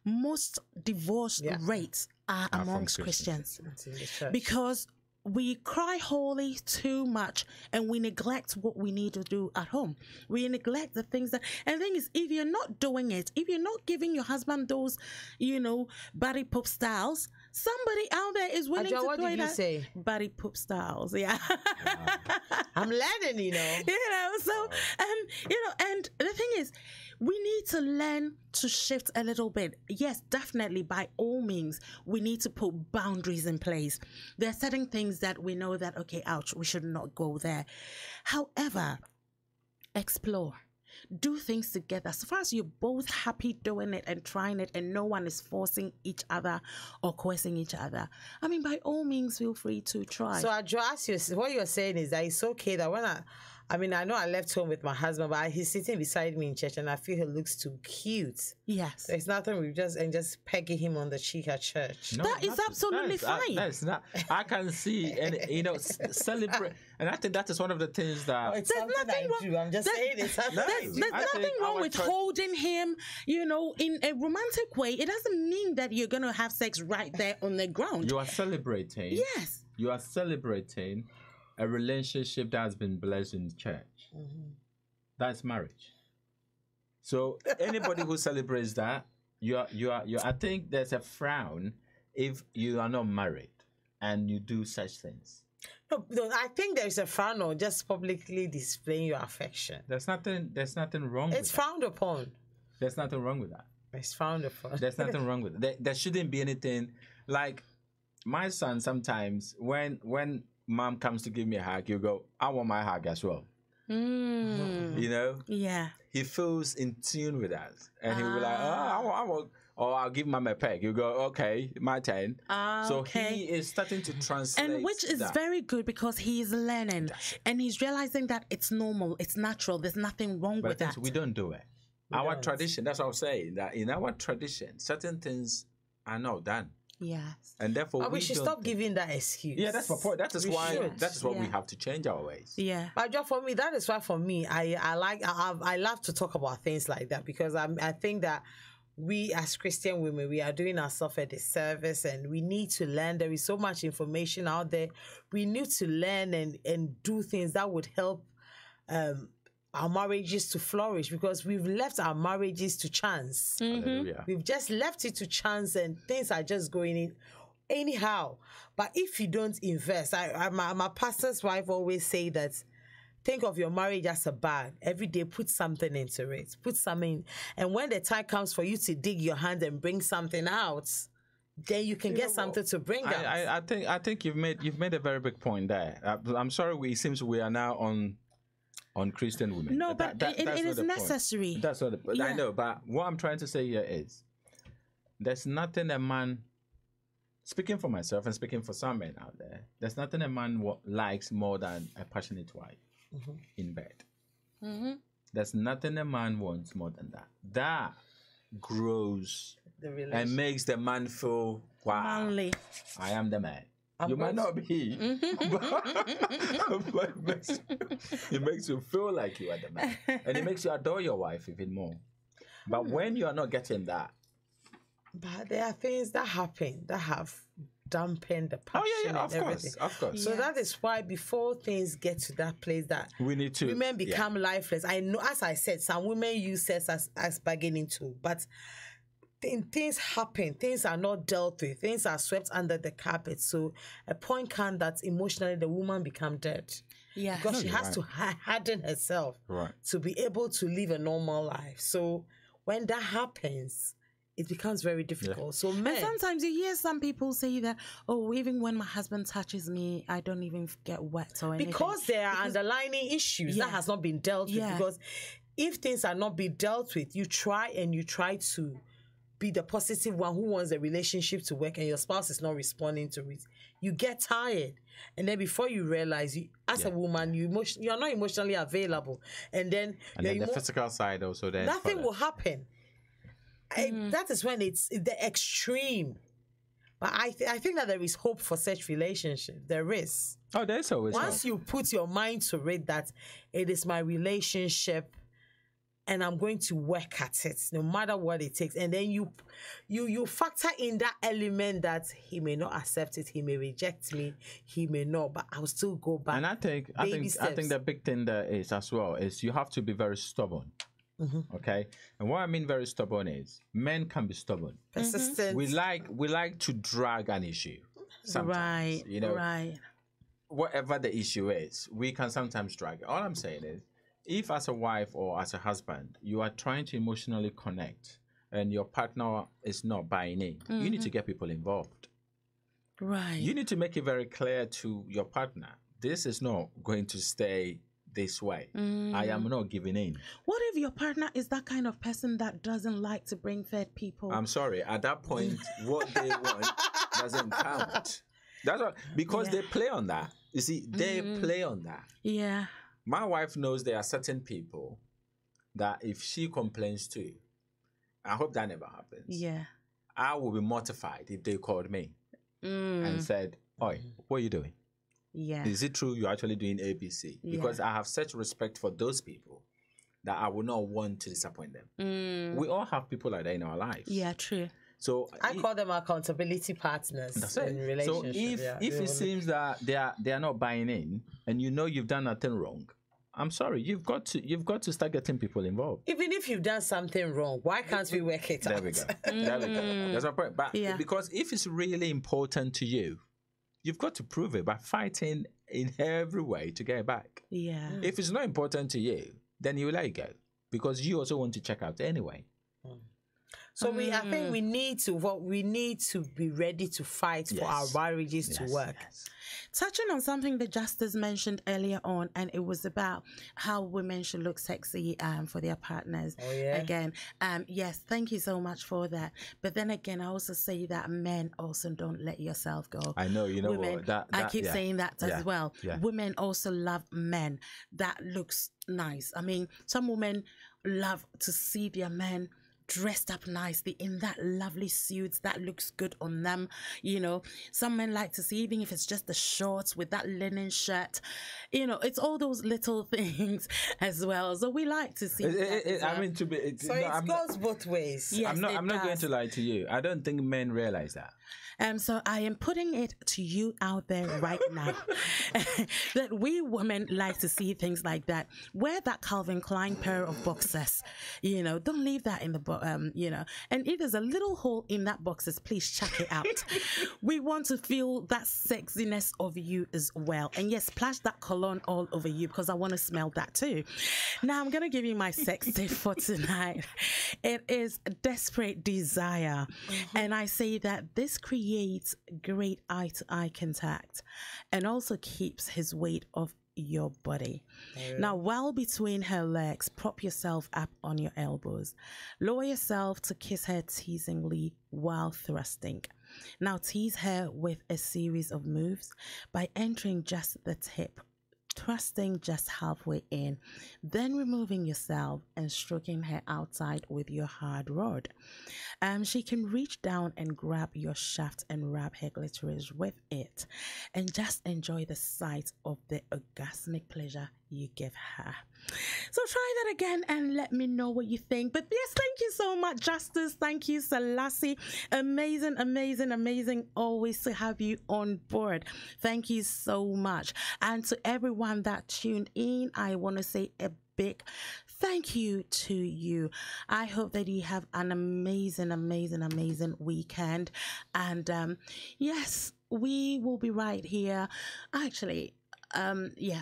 most divorce rates are amongst Christians. Because we cry holy too much and we neglect what we need to do at home. We neglect the things that, and the thing is, if you're not doing it, if you're not giving your husband those, you know, body poop styles, somebody out there is willing to what throw did you say? Body poop styles. Yeah. I'm learning, you know. You know, so, you know, and the thing is, we need to learn to shift a little bit. Yes, definitely, by all means, we need to put boundaries in place. There are certain things that we know that, okay, ouch, we should not go there. However, explore. Do things together. So far as you're both happy doing it and trying it and no one is forcing each other or coercing each other, I mean, by all means, feel free to try. So, Adwoa, what you're saying is that it's okay that when I mean, I know I left home with my husband, but he's sitting beside me in church and I feel he looks too cute. Yes. There's nothing with just pegging him on the cheek at church. No, that is absolutely fine. That's not. I can see, and you know, celebrate. And I think that is one of the things that. It's nothing wrong. I'm just saying it's there's nothing wrong with holding him, you know, in a romantic way. It doesn't mean that you're going to have sex right there on the ground. You are celebrating. Yes. You are celebrating a relationship that has been blessed in church. That's marriage. So anybody who celebrates that, you are. I think there's a frown if you are not married and you do such things. No, I think there's a frown on just publicly displaying your affection. There's nothing wrong with it. It's frowned upon. There's nothing wrong with that. It's frowned upon. There's nothing wrong with it. There shouldn't be anything. Like my son, sometimes when Mom comes to give me a hug, you go, I want my hug as well. You know? Yeah. He feels in tune with us. And he'll be like, I want, or I'll give Mom a peg. You go, okay, my turn. So he is starting to translate. And which is very good because he is learning. And he's realizing that it's normal, it's natural, there's nothing wrong with that. We don't do it. Our tradition, that's what I'm saying, that in our tradition, certain things are not done. Yes. And therefore we should stop giving that excuse. Yeah, that's my point. That is why we have to change our ways. Yeah. But just for me, that is why for me, I love to talk about things like that because I think that we as Christian women, we are doing ourselves a disservice and we need to learn. There is so much information out there. We need to learn and do things that would help our marriages to flourish because we've left our marriages to chance. We've just left it to chance and things are just going in anyhow. But if you don't invest, my pastor's wife always say that think of your marriage as a bag. Every day, put something into it. Put something, and when the time comes for you to dig your hand and bring something out, then you can get something to bring out. I think you've made a very big point there. I'm sorry, it seems we are now on Christian women. No, but it is necessary. Point. That's not the point. I know, but what I'm trying to say here is there's nothing a man, speaking for myself and speaking for some men out there, there's nothing a man likes more than a passionate wife in bed. There's nothing a man wants more than that. That grows and makes the man feel, wow, manly. I am the man. You might not be, but it makes you feel like you are the man. And it makes you adore your wife even more. But when you are not getting that. But there are things that happen that have dampened the passion and everything. Of course. So that is why before things get to that place that we need to, women become lifeless. I know, as I said, some women use sex as bargaining tool, but things happen, things are not dealt with, things are swept under the carpet. So a point comes that emotionally the woman become dead. Yeah, because she has to harden herself to be able to live a normal life. So when that happens, it becomes very difficult. So men, and sometimes you hear some people say that, oh, even when my husband touches me, I don't even get wet or anything. Because there are underlying issues that has not been dealt with. Because if things are not being dealt with, you try to be the positive one who wants the relationship to work, and your spouse is not responding to it. You get tired, and then before you realize, as a woman, you are not emotionally available, and then the physical side also. Then nothing will happen. That is when it's the extreme. But I think that there is hope for such relationship. There is. Oh, there's always once you put your mind to it that it is my relationship, and I'm going to work at it, no matter what it takes. And then you factor in that element that he may not accept it, he may reject me, he may not, but I'll still go back. And I think the big thing there is as well is you have to be very stubborn. Okay, and what I mean very stubborn is men can be stubborn, persistent. We like to drag an issue. Sometimes, whatever the issue is, we can sometimes drag it. All I'm saying is, if as a wife or as a husband, you are trying to emotionally connect and your partner is not buying in, you need to get people involved. Right. You need to make it very clear to your partner, this is not going to stay this way. I am not giving in. What if your partner is that kind of person that doesn't like to bring fed people? I'm sorry. At that point, what they want doesn't count. That's what, because they play on that. You see, they play on that. Yeah. My wife knows there are certain people that if she complains to, I hope that never happens. Yeah. I will be mortified if they called me and said, "Oi, what are you doing? Yeah. Is it true you're actually doing ABC?" Because I have such respect for those people that I will not want to disappoint them. We all have people like that in our lives. Yeah, true. So I call them accountability partners in relationships. So if it seems that they are not buying in, and you know you've done nothing wrong, I'm sorry, you've got to start getting people involved. Even if you've done something wrong, why can't we work it out? There we go. There we go. That's my point. But because if it's really important to you, you've got to prove it by fighting in every way to get it back. Yeah. If it's not important to you, then you let it go because you also want to check out anyway. So I think we need to be ready to fight for our marriages to work. Touching on something that Justice mentioned earlier on, and it was about how women should look sexy for their partners. Oh, yeah. Again, yes, thank you so much for that. But then again, I also say that men also don't let yourself go. I know, you know women, what? I keep saying that as well. Yeah. Women also love men that looks nice. I mean, some women love to see their men dressed up nicely in that lovely suits that looks good on them. You know, some men like to see, even if it's just the shorts with that linen shirt, you know, it's all those little things as well. So we like to see I mean, it goes both ways. Yes, I'm not going to lie to you. I don't think men realize that. So I am putting it to you out there right now that we women like to see things like that. Wear that Calvin Klein pair of boxers, you know, don't leave that in the, you know, and if there's a little hole in that boxers, please check it out. We want to feel that sexiness of you as well. And yes, splash that cologne all over you because I want to smell that too. Now I'm going to give you my sex tip for tonight. It is desperate desire. And I say that this creates great eye-to-eye contact and also keeps his weight off your body. Now, while between her legs, prop yourself up on your elbows. Lower yourself to kiss her teasingly while thrusting. Now, tease her with a series of moves by entering just the tip thrusting just halfway in, then removing yourself and stroking her outside with your hard rod. She can reach down and grab your shaft and wrap her clitoris with it, and just enjoy the sight of the orgasmic pleasure you give her. So try that again and let me know what you think. But yes, thank you so much, Justice. Thank you, Selassie. Amazing, amazing, amazing always to have you on board. Thank you so much. And to everyone that tuned in, I want to say a big thank you to you. I hope that you have an amazing, amazing, amazing weekend. And yes, we will be right here. Actually,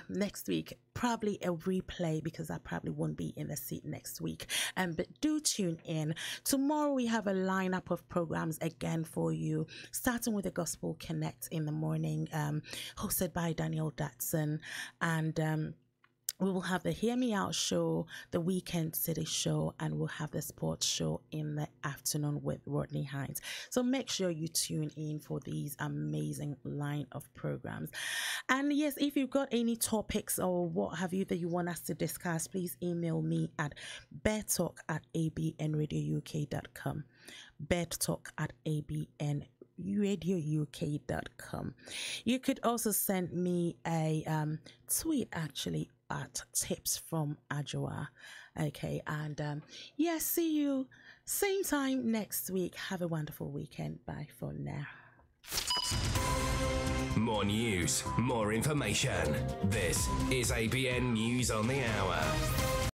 next week, probably a replay because I probably won't be in the seat next week. But do tune in. Tomorrow we have a lineup of programs again for you, starting with the Gospel Connect in the morning, hosted by Daniel Datson, and we will have the Hear Me Out show, the Weekend City show, and we'll have the sports show in the afternoon with Rodney Hines. So make sure you tune in for these amazing line of programs. And yes, if you've got any topics or what have you that you want us to discuss, please email me at bedtalk@abnradiouk.com. bedtalk@abnradiouk.com. You could also send me a tweet actually at tips from Adwoa. Okay, and see you same time next week. Have a wonderful weekend. Bye for now. More news, more information. This is ABN News on the Hour.